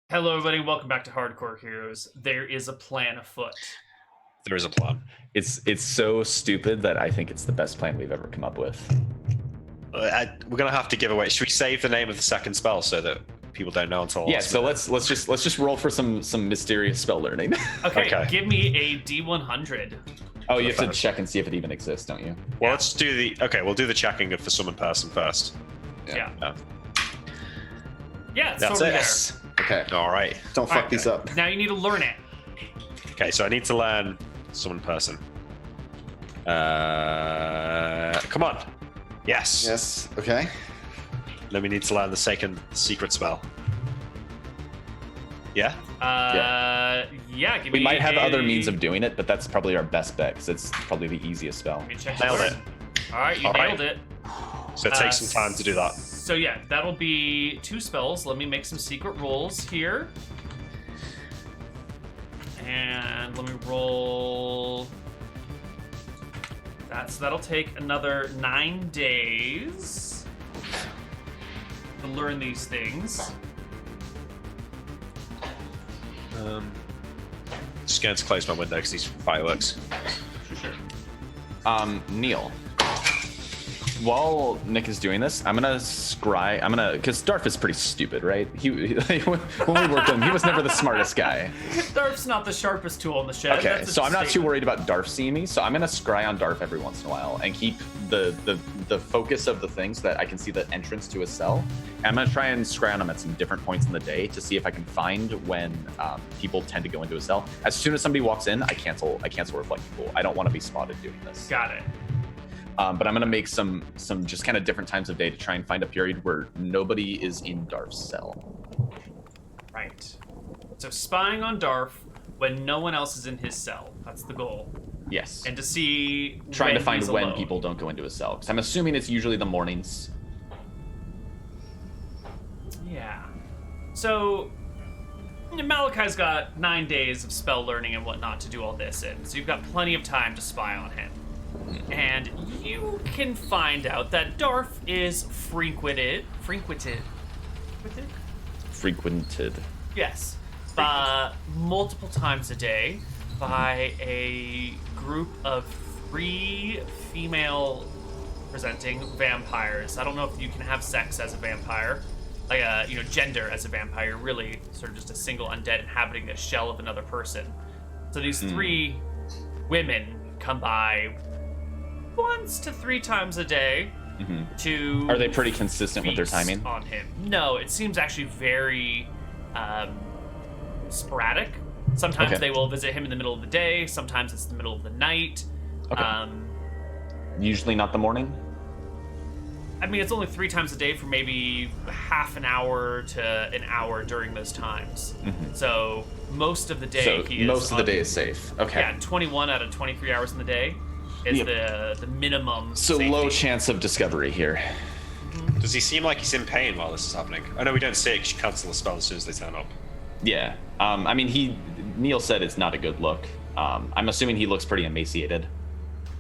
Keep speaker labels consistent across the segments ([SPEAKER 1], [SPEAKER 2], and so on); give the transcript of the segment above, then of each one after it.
[SPEAKER 1] Hello, everybody. Welcome back to Hardcore Heroes. There is a plan afoot.
[SPEAKER 2] There is a plan.
[SPEAKER 3] It's so stupid that I think it's the best plan we've ever come up with.
[SPEAKER 2] We're gonna have to give away. Should we save the name of the second spell so that people don't know until?
[SPEAKER 3] Yeah. So let's just roll for some mysterious spell learning.
[SPEAKER 1] Okay, give me a D100.
[SPEAKER 3] Oh, you have to check and see if it even exists, don't you?
[SPEAKER 2] Well, let's do the. Okay, we'll do the checking for summon person first.
[SPEAKER 1] Yeah.
[SPEAKER 2] Yeah.
[SPEAKER 1] Yeah, it's
[SPEAKER 2] That's
[SPEAKER 1] over
[SPEAKER 2] it.
[SPEAKER 1] there.
[SPEAKER 3] Okay.
[SPEAKER 2] All right.
[SPEAKER 4] Don't fuck
[SPEAKER 1] Alright,
[SPEAKER 4] these up.
[SPEAKER 1] Now you need to learn it.
[SPEAKER 2] Okay, so I need to learn summon person. Come on. Yes.
[SPEAKER 4] Yes. Okay.
[SPEAKER 2] Then we need to learn the second secret spell. Yeah.
[SPEAKER 1] Yeah. Give me
[SPEAKER 3] We might have
[SPEAKER 1] a-
[SPEAKER 3] other means of doing it, but that's probably our best bet because it's probably the easiest spell.
[SPEAKER 1] Let me check
[SPEAKER 2] Nailed
[SPEAKER 1] your
[SPEAKER 2] it.
[SPEAKER 1] learn. All right, you
[SPEAKER 2] All right.
[SPEAKER 1] nailed it.
[SPEAKER 2] So it takes some time to do that.
[SPEAKER 1] So yeah, that'll be 2 spells. Let me make some secret rolls here. And let me roll. That'll take another 9 days to learn these things.
[SPEAKER 2] Just going to close my window because these fireworks.
[SPEAKER 1] Sure.
[SPEAKER 3] Neal. While Nick is doing this, because Darf is pretty stupid, right? When we worked with him, he was never the smartest guy.
[SPEAKER 1] Darf's not the sharpest tool in the shed.
[SPEAKER 3] Okay,
[SPEAKER 1] That's a
[SPEAKER 3] so I'm not too
[SPEAKER 1] statement.
[SPEAKER 3] worried about Darf seeing me, so I'm gonna scry on Darf every once in a while and keep the focus of the thing so that I can see the entrance to a cell. And I'm gonna try and scry on him at some different points in the day to see if I can find when people tend to go into a cell. As soon as somebody walks in, I cancel reflect people. I don't want to be spotted doing this.
[SPEAKER 1] Got it.
[SPEAKER 3] But I'm gonna make some just kind of different times of day to try and find a period where nobody is in Darf's cell.
[SPEAKER 1] Right. So spying on Darf when no one else is in his cell. That's the goal.
[SPEAKER 3] Yes.
[SPEAKER 1] And to see
[SPEAKER 3] Trying to
[SPEAKER 1] when
[SPEAKER 3] find
[SPEAKER 1] he's
[SPEAKER 3] when
[SPEAKER 1] alone.
[SPEAKER 3] people don't go into a cell, because I'm assuming it's usually the mornings.
[SPEAKER 1] Yeah. So Malachi's got 9 days of spell learning and whatnot to do all this in, so you've got plenty of time to spy on him. And you can find out that Darf is frequented. Yes. Multiple times a day by a group of 3 female presenting vampires. I don't know if you can have sex as a vampire, like gender as a vampire. You're really sort of just a single undead inhabiting the shell of another person. So these 3 women come by once to 3 times a day to.
[SPEAKER 3] Are they pretty consistent with their
[SPEAKER 1] feast
[SPEAKER 3] timing?
[SPEAKER 1] on him? No, it seems actually very sporadic. Sometimes
[SPEAKER 3] Okay.
[SPEAKER 1] they will visit him in the middle of the day. Sometimes it's the middle of the night.
[SPEAKER 3] Okay. Usually not the morning.
[SPEAKER 1] I mean, it's only 3 times a day for maybe half an hour to an hour during those times. So most of the day,
[SPEAKER 3] So
[SPEAKER 1] he is
[SPEAKER 3] most of the
[SPEAKER 1] on-
[SPEAKER 3] day is safe. Okay.
[SPEAKER 1] Yeah, 21 out of 23 hours in the day is the minimum.
[SPEAKER 3] So
[SPEAKER 1] safety.
[SPEAKER 3] low chance of discovery here.
[SPEAKER 2] Does he seem like he's in pain while this is happening? I know we don't see it because you cancel the spell as soon as they turn up.
[SPEAKER 3] Yeah. I mean, Neal said it's not a good look. I'm assuming he looks pretty emaciated.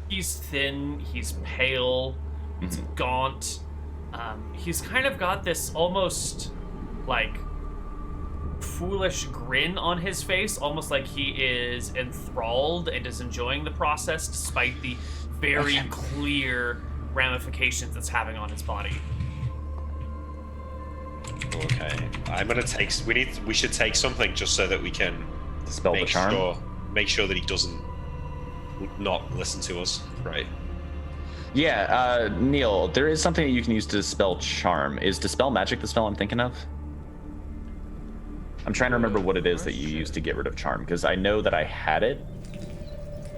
[SPEAKER 1] He's thin. He's pale. He's gaunt. He's kind of got this almost like foolish grin on his face, almost like he is enthralled and is enjoying the process despite the very clear ramifications it's having on his body.
[SPEAKER 2] Okay, I'm gonna take. We should take something just so that we can
[SPEAKER 3] Dispel the charm.
[SPEAKER 2] Make sure that he doesn't not listen to us. Right.
[SPEAKER 3] Yeah, Neal, there is something that you can use to dispel charm. Is dispel magic the spell I'm thinking of? I'm trying to remember what it is that you use to get rid of charm, because I know that I had it.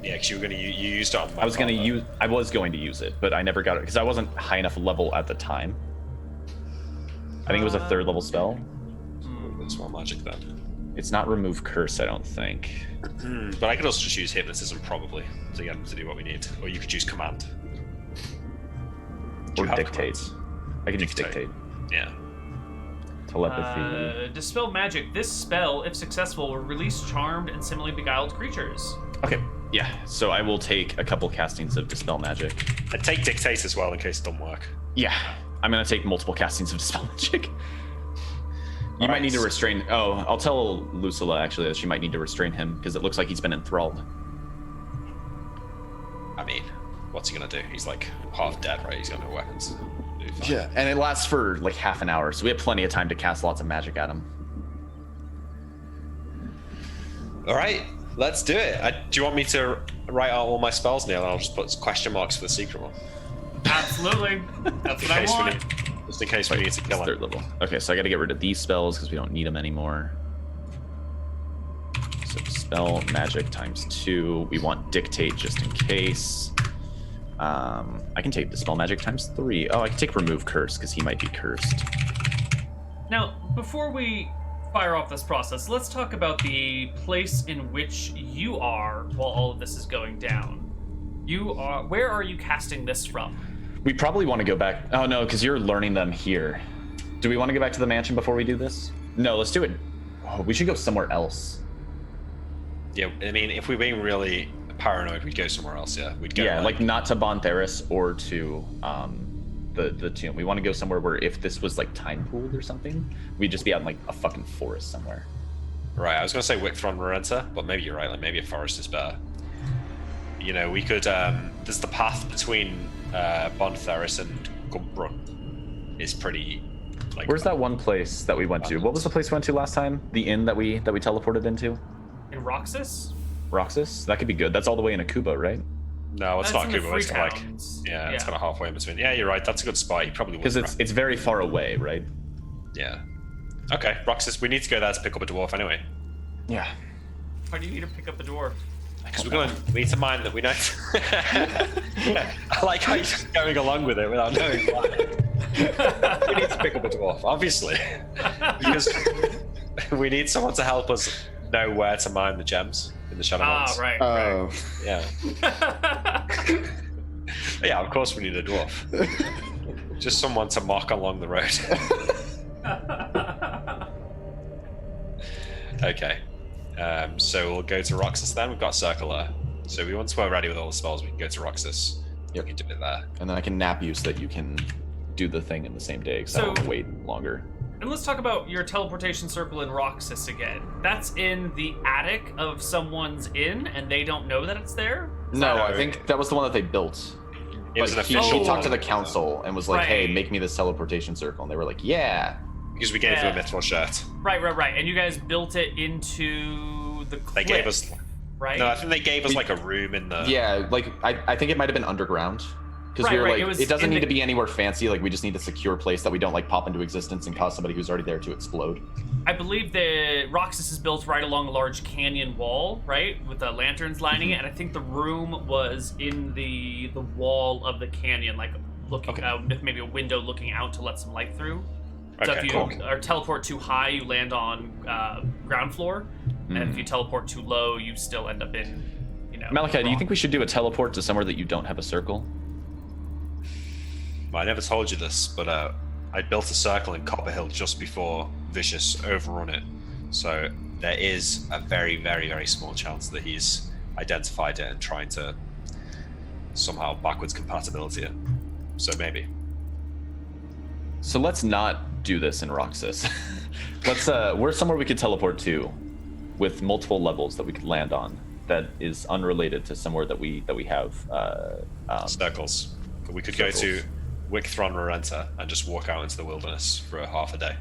[SPEAKER 2] Yeah, because you were gonna you used it on.
[SPEAKER 3] I was going to use it, but I never got it because I wasn't high enough level at the time. I think it was a 3rd level spell.
[SPEAKER 2] It's more magic then.
[SPEAKER 3] It's not remove curse, I don't think.
[SPEAKER 2] But I could also just use hypnotism probably to get him to do what we need, or you could use command. Do
[SPEAKER 3] Or
[SPEAKER 2] you have
[SPEAKER 3] dictate.
[SPEAKER 2] command?
[SPEAKER 3] I can use dictate.
[SPEAKER 2] Yeah.
[SPEAKER 3] Telepathy.
[SPEAKER 1] Dispel magic. This spell, if successful, will release charmed and similarly beguiled creatures.
[SPEAKER 3] Okay, yeah. So I will take a couple castings of dispel magic.
[SPEAKER 2] And take dictate as well in case it doesn't work.
[SPEAKER 3] Yeah, I'm gonna take multiple castings of dispel magic. You might
[SPEAKER 2] Right.
[SPEAKER 3] need to restrain. Oh, I'll tell Lucilla actually that she might need to restrain him because it looks like he's been enthralled.
[SPEAKER 2] I mean, what's he gonna do? He's like half dead, right? He's got no weapons. He'll be fine.
[SPEAKER 3] Yeah, and it lasts for like half an hour, so we have plenty of time to cast lots of magic at him.
[SPEAKER 2] All right, let's do it. Do you want me to write out all my spells, Neil? I'll just put question marks for the secret one.
[SPEAKER 1] Absolutely. That's what I
[SPEAKER 2] Just
[SPEAKER 1] want.
[SPEAKER 2] in case we need to kill
[SPEAKER 3] Third
[SPEAKER 2] him.
[SPEAKER 3] level. Okay, so I got to get rid of these spells because we don't need them anymore. So spell magic times 2. We want dictate just in case. I can take the spell magic times 3. Oh, I can take remove curse because he might be cursed.
[SPEAKER 1] Now, before we fire off this process, let's talk about the place in which you are while all of this is going down. Where are you casting this from?
[SPEAKER 3] We probably want to go back. Oh no, because you're learning them here. Do we want to go back to the mansion before we do this? No, let's do it. Oh, we should go somewhere else.
[SPEAKER 2] Yeah, I mean, if we're being really paranoid, we'd go somewhere else. Yeah, we'd go.
[SPEAKER 3] Yeah, like not to Bontheris or to the tomb. We want to go somewhere where if this was like time pooled or something, we'd just be out in like a fucking forest somewhere.
[SPEAKER 2] Right, I was gonna say Wickthron Marenta, but maybe you're right. Like maybe a forest is better. You know, we could. There's the path between Bontheris and Gumbrun is pretty. Like,
[SPEAKER 3] Where's that one place that we went to? What was the place we went to last time? The inn that we teleported into?
[SPEAKER 1] In Roxas?
[SPEAKER 3] Roxas? That could be good. That's all the way in Akuba, right?
[SPEAKER 2] No, it's
[SPEAKER 1] That's
[SPEAKER 2] not
[SPEAKER 1] in the
[SPEAKER 2] Kubo. It's like
[SPEAKER 1] Freetowns.
[SPEAKER 2] yeah, it's kind of halfway in between. Yeah, you're right. That's a good spot. You probably would.
[SPEAKER 3] Because it's very far away, right?
[SPEAKER 2] Yeah. Okay, Roxas. We need to go there to pick up a dwarf anyway.
[SPEAKER 3] Yeah.
[SPEAKER 1] Why do you need to pick up a dwarf?
[SPEAKER 2] Because we need to mind that we know. I like how you're just going along with it without knowing why. We need to pick up a dwarf, obviously, because we need someone to help us know where to mine the gems in the Shadowlands.
[SPEAKER 1] Ah, right.
[SPEAKER 4] Oh,
[SPEAKER 2] Yeah. Yeah, of course we need a dwarf. Just someone to mock along the road. Okay. So we'll go to Roxas then. We've got Circle there. So once we're ready with all the spells, we can go to Roxas.
[SPEAKER 3] Yep.
[SPEAKER 2] We can do it there.
[SPEAKER 3] And then I can nap you so that you can do the thing in the same day because I don't want to wait longer.
[SPEAKER 1] And let's talk about your teleportation circle in Roxas again. That's in the attic of someone's inn, and they don't know that it's there?
[SPEAKER 3] No, I think that was the one that they built.
[SPEAKER 2] It was an
[SPEAKER 3] Like,
[SPEAKER 2] official
[SPEAKER 3] he talked to the
[SPEAKER 2] one.
[SPEAKER 3] council and was like, "Hey,
[SPEAKER 1] Right.
[SPEAKER 3] make me this teleportation circle," and they were like, "Yeah."
[SPEAKER 2] Because we gave them a
[SPEAKER 1] Yeah.
[SPEAKER 2] mithril shirt.
[SPEAKER 1] Right. And you guys built it into the cliff,
[SPEAKER 2] They gave us.
[SPEAKER 1] right?
[SPEAKER 2] No, I think they gave us like a room in the.
[SPEAKER 3] Yeah, like I think it might have been underground because we were
[SPEAKER 1] Right,
[SPEAKER 3] like,
[SPEAKER 1] it was
[SPEAKER 3] it doesn't
[SPEAKER 1] in
[SPEAKER 3] need
[SPEAKER 1] the-
[SPEAKER 3] to be anywhere fancy. Like we just need a secure place that we don't like pop into existence and cause somebody who's already there to explode.
[SPEAKER 1] I believe the Roxas is built right along a large canyon wall, right, with the lanterns lining it, and I think the room was in the wall of the canyon, like looking out, with maybe a window looking out to let some light through. So
[SPEAKER 2] Okay,
[SPEAKER 1] if you
[SPEAKER 2] cool.
[SPEAKER 1] or teleport too high, you land on ground floor, and if you teleport too low, you still end up in,
[SPEAKER 3] Malachi, do you
[SPEAKER 1] wrong.
[SPEAKER 3] think we should do a teleport to somewhere that you don't have a circle?
[SPEAKER 2] I never told you this, but I built a circle in Copper Hill just before Vicious overrun it. So there is a very, very, very small chance that he's identified it and trying to somehow backwards compatibility it. So maybe.
[SPEAKER 3] So let's not do this in Roxas. Let's where's somewhere we could teleport to with multiple levels that we could land on that is unrelated to somewhere that we have
[SPEAKER 2] Circles. We could go to
[SPEAKER 3] Circles.
[SPEAKER 2] Wickthron Marenta and just walk out into the wilderness for a half a day.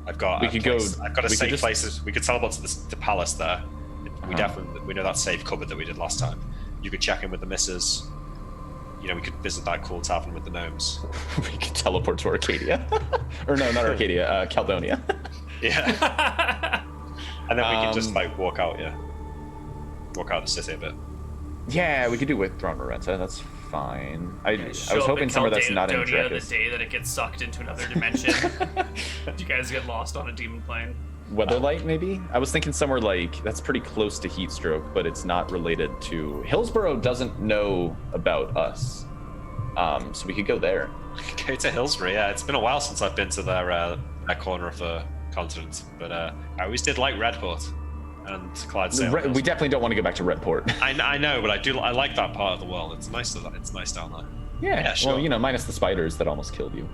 [SPEAKER 2] I've got.
[SPEAKER 3] We
[SPEAKER 2] a
[SPEAKER 3] could
[SPEAKER 2] place-
[SPEAKER 3] go-
[SPEAKER 2] I've got a
[SPEAKER 3] we could
[SPEAKER 2] safe
[SPEAKER 3] just-
[SPEAKER 2] places. We could teleport to the palace there. We
[SPEAKER 3] Uh-huh.
[SPEAKER 2] we know that safe cupboard that we did last time. You could check in with the missus. You know, we could visit that cool tavern with the gnomes.
[SPEAKER 3] we could teleport to Arcadia. Or no, not Arcadia, Caldonia.
[SPEAKER 2] Yeah. And then we could just
[SPEAKER 3] Um,
[SPEAKER 2] like walk out. Yeah. Walk out the city a bit.
[SPEAKER 3] Yeah, we could do Wickthron Marenta. That's fine. I
[SPEAKER 1] Show
[SPEAKER 3] was
[SPEAKER 1] up
[SPEAKER 3] hoping
[SPEAKER 1] in
[SPEAKER 3] somewhere that's not in
[SPEAKER 1] Caldonia the
[SPEAKER 3] Drakus.
[SPEAKER 1] day that it gets sucked into another dimension. You guys get lost on a demon plane.
[SPEAKER 3] Weatherlight, maybe? I was thinking somewhere like that's pretty close to Heatstroke, but it's not related to. Hillsborough doesn't know about us, so we could go there.
[SPEAKER 2] Go to Hillsbury. Yeah, it's been a while since I've been to their corner of the continent, but I always did like Redport and Clydesdale.
[SPEAKER 3] We definitely don't want to go back to Redport.
[SPEAKER 2] I know, but I like that part of the world. It's nice down there.
[SPEAKER 3] Yeah,
[SPEAKER 2] Yeah, sure.
[SPEAKER 3] well, minus the spiders that almost killed you.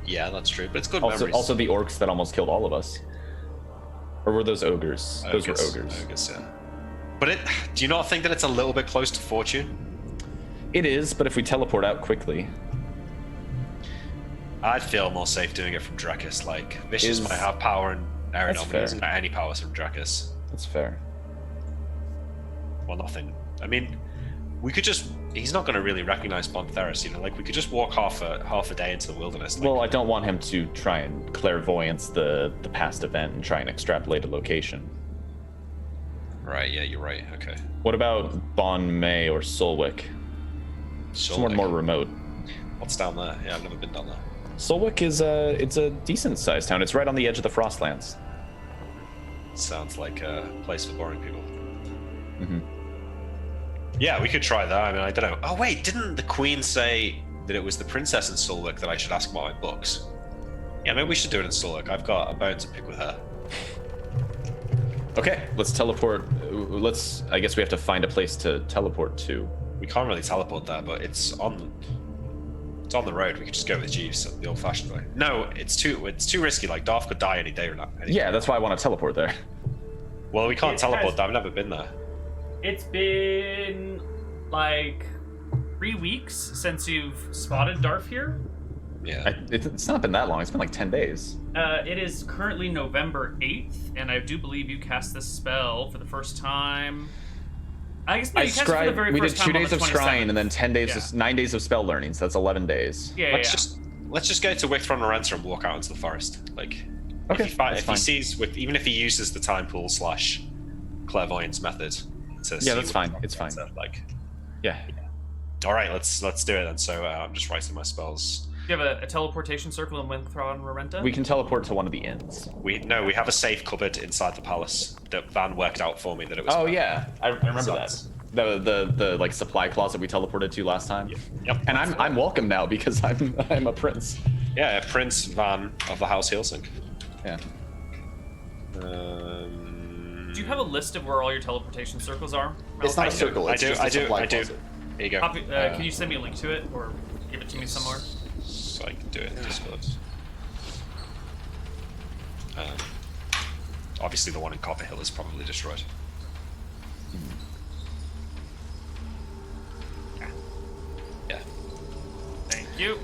[SPEAKER 2] Yeah, that's true. But it's good
[SPEAKER 3] Also,
[SPEAKER 2] memories.
[SPEAKER 3] also the orcs that almost killed all of us. Or were those ogres? Those were ogres.
[SPEAKER 2] Ogres, yeah. But do you not think that it's a little bit close to fortune?
[SPEAKER 3] It is, but if we teleport out quickly...
[SPEAKER 2] I'd feel more safe doing it from Drakus. Like, Vicious might have power and Aaron doesn't have any powers from Drakus.
[SPEAKER 3] That's fair.
[SPEAKER 2] Well, nothing. I mean, we could just... He's not going to really recognize Bontheris, you know? Like, we could just walk half a day into the wilderness. Like,
[SPEAKER 3] Well, I don't want him to try and clairvoyance the past event and try and extrapolate a location.
[SPEAKER 2] Right, yeah, you're right. Okay.
[SPEAKER 3] What about Bon May or Solwick? Somewhere more remote.
[SPEAKER 2] What's down there? Yeah, I've never been down there.
[SPEAKER 3] Solwick is it's a decent sized town. It's right on the edge of the Frostlands.
[SPEAKER 2] Sounds like a place for boring people.
[SPEAKER 3] Mm-hmm.
[SPEAKER 2] Yeah, we could try that. I mean, I don't know. Oh wait, didn't the Queen say that it was the princess in Solwick that I should ask about my books? Yeah, maybe we should do it in Solwick. I've got a bone to pick with her.
[SPEAKER 3] Okay, let's teleport. I guess we have to find a place to teleport to.
[SPEAKER 2] We can't really teleport there, but it's on the road. We could just go with Jeeves the old-fashioned way. No, it's too risky. Like, Darth could die any day or not.
[SPEAKER 3] Yeah, that's why I want to teleport there.
[SPEAKER 2] Well, we can't teleport there. I've never been there.
[SPEAKER 1] It's been like 3 weeks since you've spotted Darth here.
[SPEAKER 2] Yeah.
[SPEAKER 3] It's not been that long. It's been like 10 days.
[SPEAKER 1] It is currently November 8th, and I do believe you cast this spell for the first time. I guess no, you cast it for the very
[SPEAKER 3] we
[SPEAKER 1] first
[SPEAKER 3] did 2
[SPEAKER 1] time
[SPEAKER 3] days
[SPEAKER 1] on the
[SPEAKER 3] of scrying
[SPEAKER 1] 27th.
[SPEAKER 3] and then 10 days, 9 days of spell learning. So that's 11 days.
[SPEAKER 1] Yeah,
[SPEAKER 2] Let's just go to Wicktron Narenta and walk out into the forest. Like,
[SPEAKER 3] Okay,
[SPEAKER 2] if he sees even if he uses the time pool / clairvoyance method to see
[SPEAKER 3] that's fine.
[SPEAKER 2] what's
[SPEAKER 3] It's fine.
[SPEAKER 2] Like,
[SPEAKER 3] Yeah.
[SPEAKER 2] all right, let's do it then. So I'm just writing my spells.
[SPEAKER 1] Do you have a teleportation circle in Wicktron Narenta?
[SPEAKER 3] We can teleport to one of the inns.
[SPEAKER 2] We have a safe cupboard inside the palace that Van worked out for me that it was.
[SPEAKER 3] Oh yeah, I remember that. The like supply closet we teleported to last time.
[SPEAKER 2] Yep.
[SPEAKER 3] And I'm welcome now because I'm a prince.
[SPEAKER 2] Yeah, Prince Van of the House Heelsink.
[SPEAKER 3] Yeah.
[SPEAKER 1] Do you have a list of where all your teleportation circles are?
[SPEAKER 3] It's not a circle. It's just a supply
[SPEAKER 2] I do.
[SPEAKER 3] closet.
[SPEAKER 2] Here you go.
[SPEAKER 1] Can you send me a link to it or give it to me somewhere?
[SPEAKER 2] So I can do it in Discord. Obviously, the one in Copper Hill is probably destroyed. Yeah.
[SPEAKER 1] Thank you.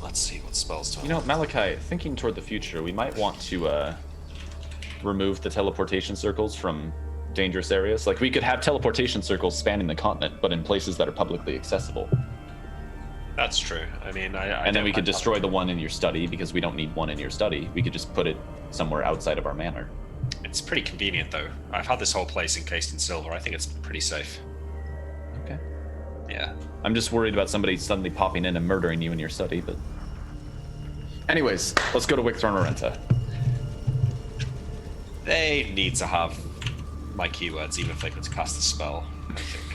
[SPEAKER 2] Let's see what spells do.
[SPEAKER 3] You know, Malachi, thinking toward the future, we might want to remove the teleportation circles from dangerous areas. Like, we could have teleportation circles spanning the continent, but in places that are publicly accessible.
[SPEAKER 2] That's true. I mean,
[SPEAKER 3] and then we could destroy the one in your study because we don't need one in your study. We could just put it somewhere outside of our manor.
[SPEAKER 2] It's pretty convenient, though. I've had this whole place encased in silver. I think it's pretty safe.
[SPEAKER 3] Okay.
[SPEAKER 2] Yeah.
[SPEAKER 3] I'm just worried about somebody suddenly popping in and murdering you in your study, but... Anyways, let's go to Wicktron Narenta.
[SPEAKER 2] They need to have my keywords, even if they could cast the spell, I think.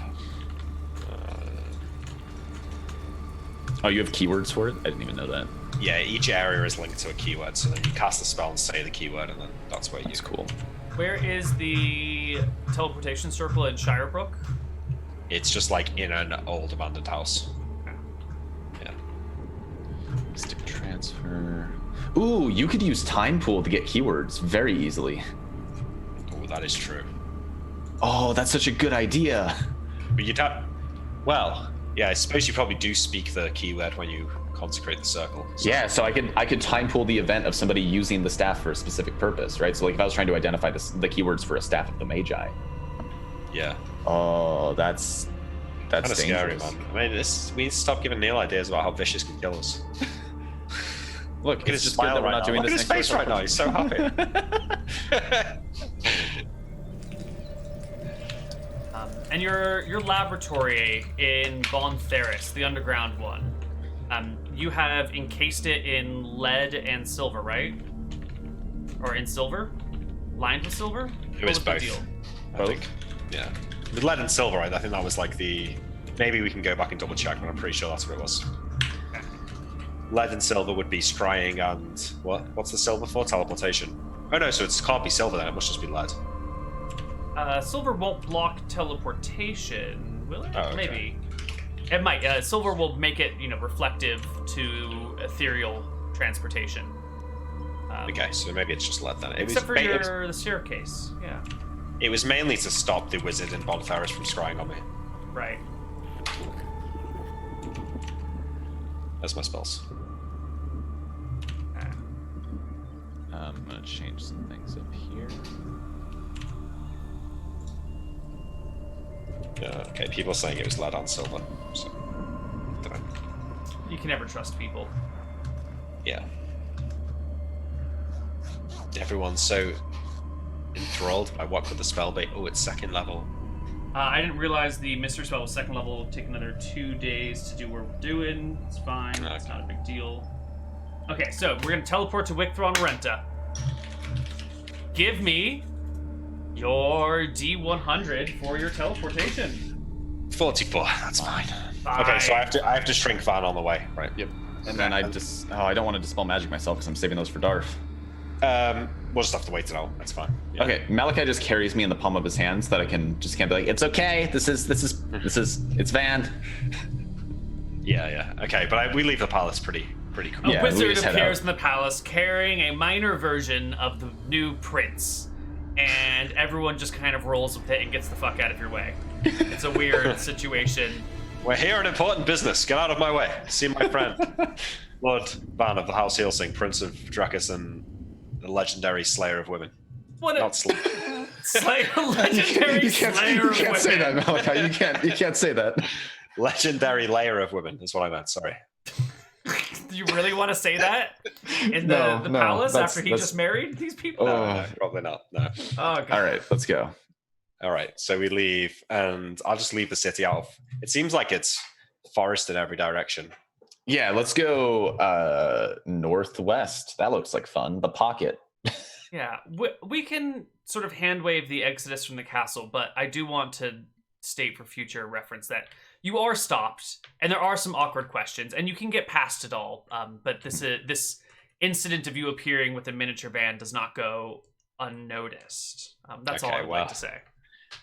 [SPEAKER 3] Oh, you have keywords for it? I didn't even know that.
[SPEAKER 2] Yeah, each area is linked to a keyword, so then you cast the spell and say the keyword, and then that's where
[SPEAKER 3] That's cool.
[SPEAKER 1] Where is the teleportation circle in Shirebrook?
[SPEAKER 2] It's just like in an old abandoned house. Yeah.
[SPEAKER 3] Stick transfer. Ooh, you could use Time Pool to get keywords very easily.
[SPEAKER 2] Oh, that is true.
[SPEAKER 3] Oh, that's such a good idea.
[SPEAKER 2] But you'd have... Well, yeah, I suppose you probably do speak the keyword when you consecrate the circle. So.
[SPEAKER 3] Yeah, so I could time pool the event of somebody using the staff for a specific purpose, right? So like if I was trying to identify the keywords for a staff of the Magi.
[SPEAKER 2] Yeah.
[SPEAKER 3] Oh, that's
[SPEAKER 2] Kind of scary,
[SPEAKER 3] dangerous.
[SPEAKER 2] man. I mean, we need to stop giving Neal ideas about how Vicious can kill us.
[SPEAKER 3] Look, it's just good that we're not doing
[SPEAKER 2] Look
[SPEAKER 3] this
[SPEAKER 2] at his face right now. He's so happy.
[SPEAKER 1] And your laboratory in Von Theris, the underground one, you have encased it in lead and silver, right? Or in silver? Lined with silver?
[SPEAKER 2] It was both. I think. Yeah. With lead and silver, I think that was like the... Maybe we can go back and double check, but I'm pretty sure that's what it was. Lead and silver would be scrying and... What? What's the silver for? Teleportation. Oh no, so it can't be silver then, it must just be lead.
[SPEAKER 1] Silver won't block teleportation, will it?
[SPEAKER 2] Oh, okay.
[SPEAKER 1] Maybe. It might. Silver will make it, reflective to ethereal transportation.
[SPEAKER 2] Okay, so maybe it's just lead then.
[SPEAKER 1] Except for the staircase. Yeah.
[SPEAKER 2] It was mainly to stop the wizard in Bonferris from scrying on me.
[SPEAKER 1] Right.
[SPEAKER 2] That's my spells.
[SPEAKER 3] I'm gonna change some things up here.
[SPEAKER 2] Okay, people are saying it was lead on silver. So, don't know.
[SPEAKER 1] You can never trust people.
[SPEAKER 2] Yeah. Everyone's so enthralled by what could the spell be. Oh, it's second level.
[SPEAKER 1] I didn't realize the mystery spell was second level. It'll take another 2 days to do what we're doing. It's fine.
[SPEAKER 2] Okay.
[SPEAKER 1] It's not a big deal. Okay, so we're going to teleport to Wicthron Renta. Give me your D100 for your teleportation.
[SPEAKER 2] 44. That's fine.
[SPEAKER 1] Fine.
[SPEAKER 2] Okay, so I have to shrink Van on the way, right?
[SPEAKER 3] Yep. And then I don't want to dispel magic myself because I'm saving those for Darth.
[SPEAKER 2] We'll just have to wait it out. That's fine. Yeah.
[SPEAKER 3] Okay, Malachi just carries me in the palm of his hand so that I can't be like, it's okay. It's Van.
[SPEAKER 2] Yeah. Okay, but we leave the palace pretty cool.
[SPEAKER 1] A wizard
[SPEAKER 3] just head
[SPEAKER 1] appears
[SPEAKER 3] out.
[SPEAKER 1] in the palace carrying a minor version of the new prince, and everyone just kind of rolls with it and gets the fuck out of your way. It's a weird situation.
[SPEAKER 2] We're here on important business. Get out of my way. See my friend, Lord Van of the House Heelsing, Prince of Drakus and the legendary Slayer of Women.
[SPEAKER 1] What
[SPEAKER 2] Not Slayer.
[SPEAKER 1] legendary slayer of
[SPEAKER 3] You can't say that,
[SPEAKER 1] women.
[SPEAKER 3] Malachi. You can't say that.
[SPEAKER 2] Legendary layer of women is what I meant. Sorry.
[SPEAKER 1] Do you really want to say that in
[SPEAKER 3] No,
[SPEAKER 1] the
[SPEAKER 3] no,
[SPEAKER 1] palace
[SPEAKER 3] that's-
[SPEAKER 1] after he
[SPEAKER 3] that's-
[SPEAKER 1] just married these people?
[SPEAKER 2] No, probably not. No.
[SPEAKER 1] Oh god.
[SPEAKER 3] All right, let's go.
[SPEAKER 2] All right, so we leave, and I'll just leave the city out of. It seems like it's forest in every direction.
[SPEAKER 3] Yeah, let's go northwest. That looks like fun. The pocket.
[SPEAKER 1] Yeah, we can sort of hand wave the exodus from the castle, but I do want to state for future reference that you are stopped, and there are some awkward questions, and you can get past it all. But this incident of you appearing with a miniature band does not go unnoticed. That's all
[SPEAKER 2] Okay,
[SPEAKER 1] I'd
[SPEAKER 2] well,
[SPEAKER 1] like to say.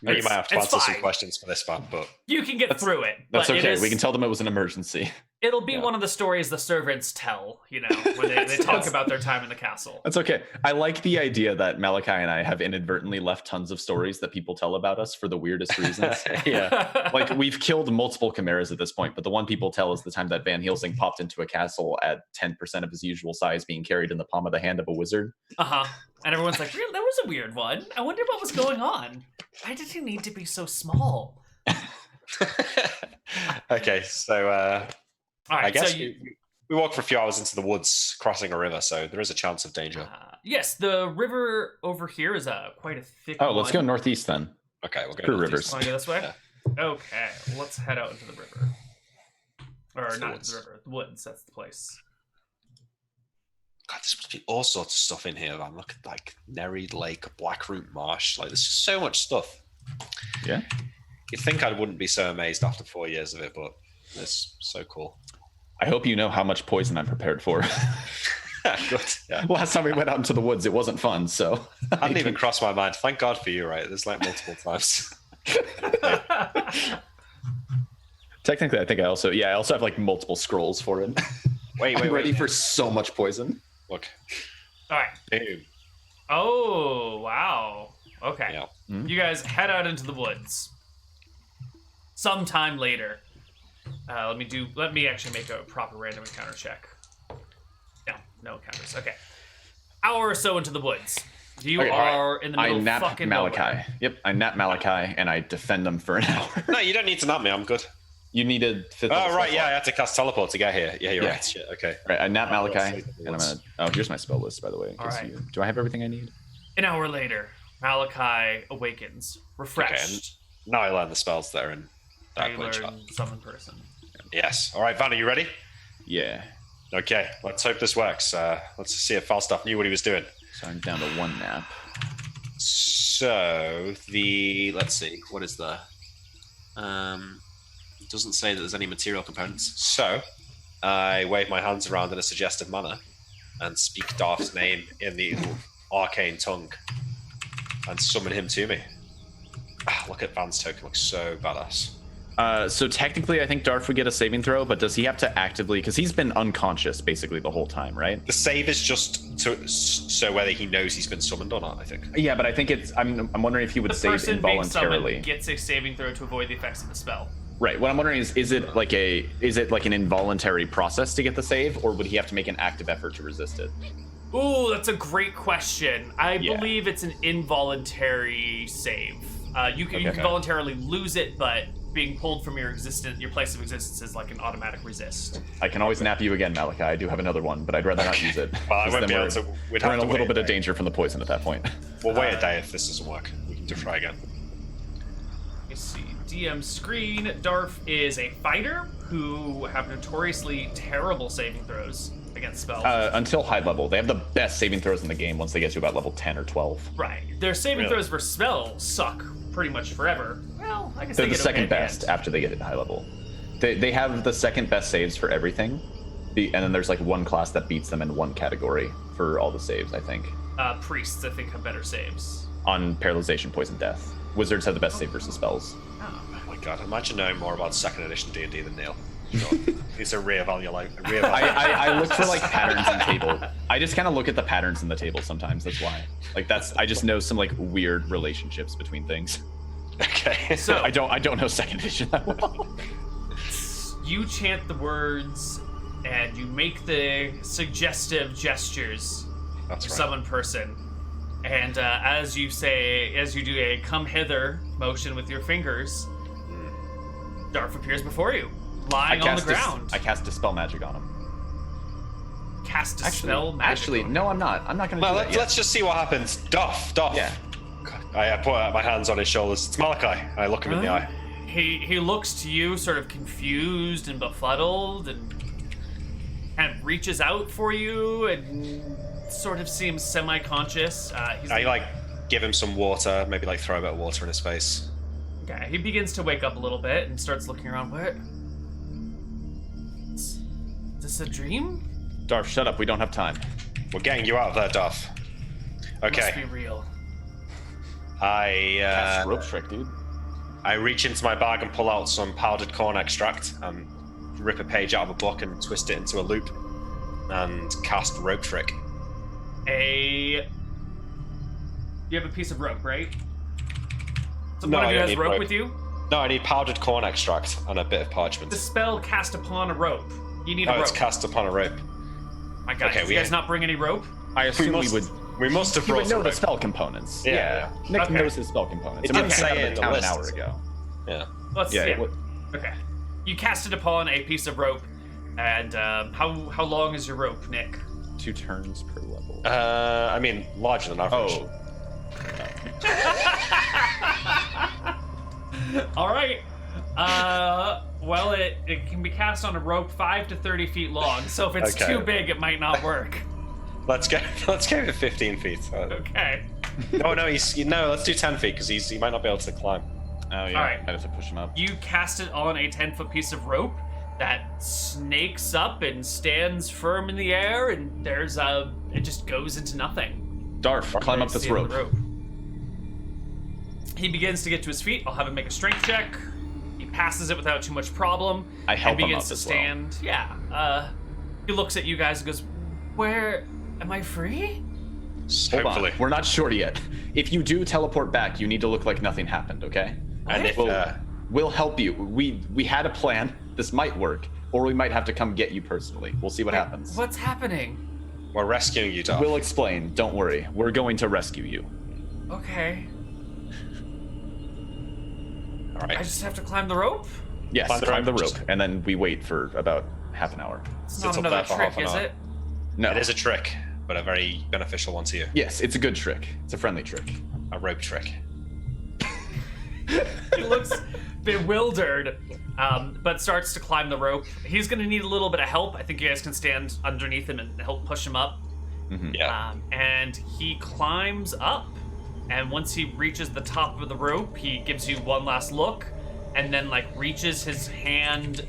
[SPEAKER 2] You might have to
[SPEAKER 1] It's
[SPEAKER 2] answer some
[SPEAKER 1] fine.
[SPEAKER 2] questions for this one, but
[SPEAKER 1] You can get through it.
[SPEAKER 3] That's
[SPEAKER 1] but
[SPEAKER 3] okay. We can tell them it was an emergency.
[SPEAKER 1] It'll be
[SPEAKER 3] Yeah.
[SPEAKER 1] one of the stories the servants tell, when they talk about their time in the castle.
[SPEAKER 3] That's okay. I like the idea that Malachi and I have inadvertently left tons of stories that people tell about us for the weirdest reasons.
[SPEAKER 2] yeah.
[SPEAKER 3] Like, we've killed multiple chimeras at this point, but the one people tell is the time that Van Helsing popped into a castle at 10% of his usual size, being carried in the palm of the hand of a wizard.
[SPEAKER 1] Uh-huh. And everyone's like, really? That was a weird one. I wonder what was going on. Why did he need to be so small?
[SPEAKER 2] Okay, so
[SPEAKER 1] All right,
[SPEAKER 2] I guess
[SPEAKER 1] so
[SPEAKER 2] we walk for a few hours into the woods, crossing a river, so there is a chance of danger.
[SPEAKER 1] yes, the river over here is quite a thick
[SPEAKER 3] Oh,
[SPEAKER 1] one.
[SPEAKER 3] let's go northeast then.
[SPEAKER 2] Okay, we'll go
[SPEAKER 3] Through
[SPEAKER 2] northeast.
[SPEAKER 3] rivers.
[SPEAKER 1] Want to go this way?
[SPEAKER 2] Yeah.
[SPEAKER 1] Okay, let's head out into the river. Or
[SPEAKER 2] It's the
[SPEAKER 1] not
[SPEAKER 2] woods.
[SPEAKER 1] the river, the woods, that's the place.
[SPEAKER 2] God, there's must be all sorts of stuff in here, man. Look at like Nereid Lake, Blackroot Marsh. Like, there's just so much stuff.
[SPEAKER 3] Yeah.
[SPEAKER 2] You'd think I wouldn't be so amazed after 4 years of it, but it's so cool.
[SPEAKER 3] I hope you know how much poison I'm prepared for.
[SPEAKER 2] Good. Yeah.
[SPEAKER 3] Last time we went out into the woods, it wasn't fun, so.
[SPEAKER 2] Hadn't even crossed my mind. Thank God for you, right? There's like multiple times.
[SPEAKER 3] Technically, I think I also have like multiple scrolls for it.
[SPEAKER 2] Wait,
[SPEAKER 3] I'm ready for so much poison.
[SPEAKER 2] Look.
[SPEAKER 1] All right.
[SPEAKER 2] Boom.
[SPEAKER 1] Oh, wow. Okay.
[SPEAKER 2] Yeah.
[SPEAKER 3] Hmm?
[SPEAKER 1] You guys head out into the woods. Sometime later. Let me actually make a proper random encounter check. No encounters. Okay. Hour or so into the woods. You
[SPEAKER 3] Okay,
[SPEAKER 1] are in the middle
[SPEAKER 3] I
[SPEAKER 1] of
[SPEAKER 3] nap
[SPEAKER 1] fucking
[SPEAKER 3] Malachi.
[SPEAKER 1] nowhere.
[SPEAKER 3] Yep, I nap Malachi and I defend them for an hour.
[SPEAKER 2] No, you don't need to nap me. I'm good.
[SPEAKER 3] You needed fifth.
[SPEAKER 2] Oh,
[SPEAKER 3] level
[SPEAKER 2] right.
[SPEAKER 3] spell
[SPEAKER 2] Yeah, I
[SPEAKER 3] slot.
[SPEAKER 2] had to cast teleport to get here. Yeah, you're
[SPEAKER 3] Yeah.
[SPEAKER 2] right. Shit, okay.
[SPEAKER 3] Right, I nap
[SPEAKER 2] I'll
[SPEAKER 3] Malachi,
[SPEAKER 2] sleep in the
[SPEAKER 3] and I'm
[SPEAKER 2] woods.
[SPEAKER 3] gonna. Oh, here's my spell list, by the way. in
[SPEAKER 1] All
[SPEAKER 3] case
[SPEAKER 1] right.
[SPEAKER 3] Do I have everything I need?
[SPEAKER 1] An hour later, Malachi awakens, refreshed.
[SPEAKER 2] Okay, now I learn the spells that are in
[SPEAKER 1] Now
[SPEAKER 2] that
[SPEAKER 1] you
[SPEAKER 2] glitch.
[SPEAKER 1] learn summon person.
[SPEAKER 2] Yes. All right, Van, are you ready?
[SPEAKER 3] Yeah.
[SPEAKER 2] Okay, let's hope this works. Let's see if Falstaff knew what he was doing.
[SPEAKER 3] So I'm down to one nap.
[SPEAKER 2] So let's see, what is the it doesn't say that there's any material components. So I wave my hands around in a suggestive manner and speak Darth's name in the arcane tongue and summon him to me. Ah, look at Van's token, looks so badass.
[SPEAKER 3] So technically, I think Darth would get a saving throw, but does he have to actively? Because he's been unconscious basically the whole time, right?
[SPEAKER 2] The save is just so whether he knows he's been summoned or not, I think.
[SPEAKER 3] Yeah, but I think it's. I'm wondering if he would
[SPEAKER 1] The
[SPEAKER 3] save
[SPEAKER 1] person being
[SPEAKER 3] involuntarily.
[SPEAKER 1] summoned gets a saving throw to avoid the effects of the spell.
[SPEAKER 3] Right. What I'm wondering is it like an involuntary process to get the save, or would he have to make an active effort to resist it?
[SPEAKER 1] Ooh, that's a great question. I
[SPEAKER 3] Yeah.
[SPEAKER 1] believe it's an involuntary save. You can voluntarily lose it, but being pulled from your place of existence is like an automatic resist.
[SPEAKER 3] I can always nap you again, Malachi. I do have another one, but I'd rather not use it.
[SPEAKER 2] Well, I
[SPEAKER 3] 'cause
[SPEAKER 2] won't
[SPEAKER 3] then
[SPEAKER 2] be able to. We'd
[SPEAKER 3] we're
[SPEAKER 2] have
[SPEAKER 3] in a
[SPEAKER 2] to
[SPEAKER 3] little
[SPEAKER 2] wait
[SPEAKER 3] bit
[SPEAKER 2] a
[SPEAKER 3] of
[SPEAKER 2] day.
[SPEAKER 3] danger from the poison at that point.
[SPEAKER 2] We'll wait a day if this doesn't work. We can just try again.
[SPEAKER 1] You see, DM screen. Darf is a fighter who have notoriously terrible saving throws against spells.
[SPEAKER 3] Until high level, they have the best saving throws in the game once they get to about level 10 or 12.
[SPEAKER 1] Right. Their saving
[SPEAKER 2] Really?
[SPEAKER 1] throws for spells suck pretty much forever. Well, I guess
[SPEAKER 3] They're
[SPEAKER 1] they
[SPEAKER 3] the
[SPEAKER 1] get
[SPEAKER 3] second
[SPEAKER 1] okay at the
[SPEAKER 3] best
[SPEAKER 1] end.
[SPEAKER 3] after they get it high level. They have the second best saves for everything, and then there's like one class that beats them in one category for all the saves. I think
[SPEAKER 1] Priests, I think, have better saves.
[SPEAKER 3] on paralyzation, poison, death. Wizards have the best save versus spells.
[SPEAKER 1] Oh.
[SPEAKER 2] Oh my god! Imagine knowing more about second edition D&D than Neal. It's a reevaluate.
[SPEAKER 3] I look for like patterns in table. I just kind of look at the patterns in the table sometimes. That's why. I just know some like weird relationships between things.
[SPEAKER 2] Okay.
[SPEAKER 1] So
[SPEAKER 3] I don't know second edition that well.
[SPEAKER 1] you chant the words and you make the suggestive gestures
[SPEAKER 2] That's
[SPEAKER 1] for
[SPEAKER 2] right.
[SPEAKER 1] summon person. And as you do a come hither motion with your fingers, Darf appears before you, lying on the ground.
[SPEAKER 3] I cast Dispel Magic on him.
[SPEAKER 1] Cast Dispel Magic.
[SPEAKER 3] Actually, no, I'm not. I'm not going to
[SPEAKER 2] Well,
[SPEAKER 3] do that yet.
[SPEAKER 2] let's just see what happens. Doff.
[SPEAKER 3] Yeah.
[SPEAKER 2] I put my hands on his shoulders. It's Malachi. I look him in the eye.
[SPEAKER 1] He looks to you sort of confused and befuddled and kind of reaches out for you and sort of seems semi-conscious.
[SPEAKER 2] I give him some water, maybe throw a bit of water in his face.
[SPEAKER 1] Okay, he begins to wake up a little bit and starts looking around. What? Is this a dream?
[SPEAKER 3] Darf, shut up. We don't have time.
[SPEAKER 2] We're getting you out of there, Doff.
[SPEAKER 1] Must
[SPEAKER 2] Okay.
[SPEAKER 1] be real.
[SPEAKER 3] Cast rope trick, dude.
[SPEAKER 2] I reach into my bag and pull out some powdered corn extract and rip a page out of a book and twist it into a loop and cast rope trick.
[SPEAKER 1] You have a piece of rope, right? So
[SPEAKER 2] No,
[SPEAKER 1] one of
[SPEAKER 2] I
[SPEAKER 1] you
[SPEAKER 2] don't
[SPEAKER 1] has
[SPEAKER 2] need
[SPEAKER 1] rope
[SPEAKER 2] rope.
[SPEAKER 1] with you?
[SPEAKER 2] No, I need powdered corn extract and a bit of parchment.
[SPEAKER 1] The spell cast upon a rope. You need a
[SPEAKER 2] Oh,
[SPEAKER 1] rope.
[SPEAKER 2] it's cast upon a rope.
[SPEAKER 1] My God,
[SPEAKER 2] Okay,
[SPEAKER 1] did
[SPEAKER 2] we
[SPEAKER 1] you guys
[SPEAKER 2] ain't-
[SPEAKER 1] not bring any rope?
[SPEAKER 3] I assume
[SPEAKER 2] We must have
[SPEAKER 3] he would
[SPEAKER 2] brought
[SPEAKER 3] know
[SPEAKER 2] a
[SPEAKER 3] the
[SPEAKER 2] rope.
[SPEAKER 3] spell components.
[SPEAKER 2] Yeah.
[SPEAKER 3] Nick
[SPEAKER 1] Okay.
[SPEAKER 3] knows his spell components.
[SPEAKER 2] It
[SPEAKER 3] I mean,
[SPEAKER 2] didn't
[SPEAKER 3] he
[SPEAKER 2] say
[SPEAKER 3] came out
[SPEAKER 2] it
[SPEAKER 3] of
[SPEAKER 2] in the
[SPEAKER 3] town
[SPEAKER 2] list.
[SPEAKER 3] an hour ago.
[SPEAKER 2] Yeah.
[SPEAKER 1] Let's
[SPEAKER 3] Yeah.
[SPEAKER 1] see. Okay. You cast it upon a piece of rope, and how long is your rope, Nick?
[SPEAKER 3] 2 turns per level.
[SPEAKER 2] I mean, larger than average.
[SPEAKER 3] Oh.
[SPEAKER 1] All right. Well, it can be cast on a rope 5 to 30 feet long. So if it's
[SPEAKER 2] Okay.
[SPEAKER 1] too big, it might not work.
[SPEAKER 2] Let's go with 15 feet.
[SPEAKER 1] Okay.
[SPEAKER 2] No, let's do 10 feet because he might not be able to climb.
[SPEAKER 3] Oh yeah.
[SPEAKER 1] All right.
[SPEAKER 3] I have to push him up.
[SPEAKER 1] You cast it on a 10-foot piece of rope that snakes up and stands firm in the air, and it just goes into nothing.
[SPEAKER 3] Darf, climb up this
[SPEAKER 1] See on
[SPEAKER 3] rope.
[SPEAKER 1] the rope. He begins to get to his feet. I'll have him make a strength check. He passes it without too much problem.
[SPEAKER 3] I help
[SPEAKER 1] and
[SPEAKER 3] him
[SPEAKER 1] begins
[SPEAKER 3] up
[SPEAKER 1] to
[SPEAKER 3] as well.
[SPEAKER 1] stand. Yeah. He looks at you guys and goes, "Where am I free?"
[SPEAKER 3] Hold
[SPEAKER 2] Hopefully.
[SPEAKER 3] on. We're not sure yet. If you do teleport back, you need to look like nothing happened, okay?
[SPEAKER 2] And if
[SPEAKER 3] We'll help you. We had a plan. This might work, or we might have to come get you personally. We'll see what happens.
[SPEAKER 1] What's happening?
[SPEAKER 2] we're rescuing you, Doff.
[SPEAKER 3] We'll explain. Don't worry. We're going to rescue you.
[SPEAKER 1] Okay.
[SPEAKER 2] All right.
[SPEAKER 1] I just have to climb the rope?
[SPEAKER 3] Yes,
[SPEAKER 2] Climb the
[SPEAKER 3] climb the
[SPEAKER 2] rope,
[SPEAKER 3] rope,
[SPEAKER 2] just-
[SPEAKER 3] and then we wait for about half an hour.
[SPEAKER 1] It's
[SPEAKER 2] Sit
[SPEAKER 1] not
[SPEAKER 2] up
[SPEAKER 1] another
[SPEAKER 2] there for
[SPEAKER 1] trick,
[SPEAKER 2] half an
[SPEAKER 1] is
[SPEAKER 2] hour.
[SPEAKER 1] it?
[SPEAKER 3] No.
[SPEAKER 2] It is a trick, but a very beneficial one to you.
[SPEAKER 3] Yes, it's a good trick. It's a friendly trick.
[SPEAKER 2] A rope trick.
[SPEAKER 1] He looks bewildered, but starts to climb the rope. He's going to need a little bit of help. I think you guys can stand underneath him and help push him up.
[SPEAKER 2] Yeah.
[SPEAKER 1] And he climbs up. And once he reaches the top of the rope, he gives you one last look, and then reaches his hand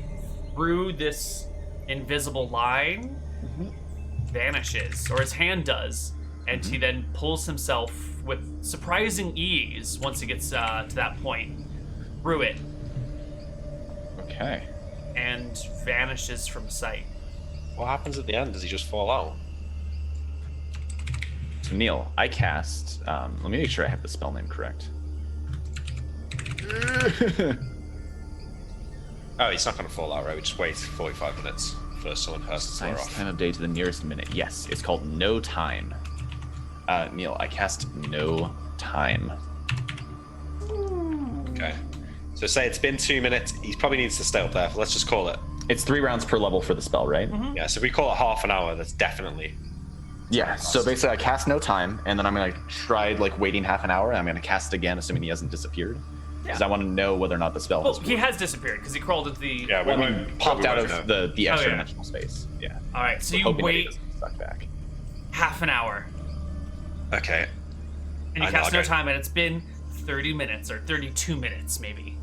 [SPEAKER 1] through this invisible line, vanishes, or his hand does, and he then pulls himself with surprising ease once he gets to that point through it.
[SPEAKER 3] Okay.
[SPEAKER 1] and vanishes from sight.
[SPEAKER 2] What happens at the end? Does he just fall out?
[SPEAKER 3] So Neal, I cast. Let me make sure I have the spell name correct.
[SPEAKER 2] Oh, he's not going to fall out, right? We just wait 45 minutes for someone else to wear
[SPEAKER 3] Science
[SPEAKER 2] off.
[SPEAKER 3] time of day to the nearest minute. Yes, it's called No Time. Neal, I cast No Time.
[SPEAKER 2] Okay. So say it's been 2 minutes. He probably needs to stay up there. Let's just call it.
[SPEAKER 3] It's 3 rounds per level for the spell, right?
[SPEAKER 2] Yeah, so if we call it half an hour, that's definitely...
[SPEAKER 3] Yeah. So basically, I cast No Time, and then I'm gonna try like waiting half an hour, and I'm gonna cast again, assuming he hasn't disappeared, because I want to know whether or not the spell
[SPEAKER 1] Well,
[SPEAKER 3] has
[SPEAKER 1] he has disappeared because he crawled into the.
[SPEAKER 2] Yeah,
[SPEAKER 3] Well, I mean, popped out of
[SPEAKER 2] know.
[SPEAKER 3] the extra
[SPEAKER 1] yeah.
[SPEAKER 3] dimensional space. Yeah.
[SPEAKER 1] All right, so
[SPEAKER 3] We're
[SPEAKER 1] you
[SPEAKER 3] hoping that he
[SPEAKER 1] wait
[SPEAKER 3] doesn't get sucked back.
[SPEAKER 1] half an hour,
[SPEAKER 2] Okay.
[SPEAKER 1] and you
[SPEAKER 2] I know,
[SPEAKER 1] cast
[SPEAKER 2] I'll
[SPEAKER 1] No
[SPEAKER 2] go-
[SPEAKER 1] Time, and it's been 30 minutes or 32 minutes, maybe.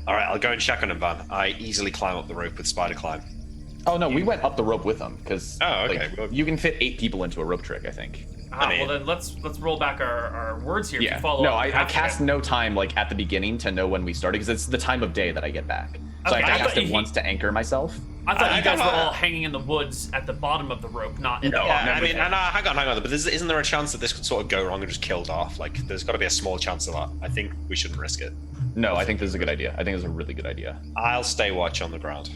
[SPEAKER 2] All right, I'll go and check on him, Van. I easily climb up the rope with spider climb.
[SPEAKER 3] Oh no, we went up the rope with him because
[SPEAKER 2] Oh, okay. Well-
[SPEAKER 3] you can fit 8 people into a rope trick, I think.
[SPEAKER 1] Ah,
[SPEAKER 2] mean-
[SPEAKER 1] well then let's roll back our words here. If
[SPEAKER 3] Yeah.
[SPEAKER 1] you follow
[SPEAKER 3] No,
[SPEAKER 1] up
[SPEAKER 3] I
[SPEAKER 1] after
[SPEAKER 3] cast
[SPEAKER 1] it.
[SPEAKER 3] No Time like at the beginning to know when we started because it's the time of day that I get back. So
[SPEAKER 1] Okay,
[SPEAKER 3] I
[SPEAKER 1] I
[SPEAKER 3] have to
[SPEAKER 1] thought
[SPEAKER 3] cast it
[SPEAKER 1] you-
[SPEAKER 3] once to anchor myself.
[SPEAKER 1] I thought
[SPEAKER 2] I
[SPEAKER 1] you guys
[SPEAKER 2] don't
[SPEAKER 1] were
[SPEAKER 2] know.
[SPEAKER 1] all hanging in the woods at the bottom of the rope, not in
[SPEAKER 3] No,
[SPEAKER 1] the
[SPEAKER 2] Yeah,
[SPEAKER 1] bottom.
[SPEAKER 2] I mean, hang on. But isn't there a chance that this could sort of go wrong and just kill Darth? Like, there's got to be a small chance of that. I think we shouldn't risk it.
[SPEAKER 3] No, I think this is a good idea. I think this is a really good idea.
[SPEAKER 2] I'll stay watch on the ground.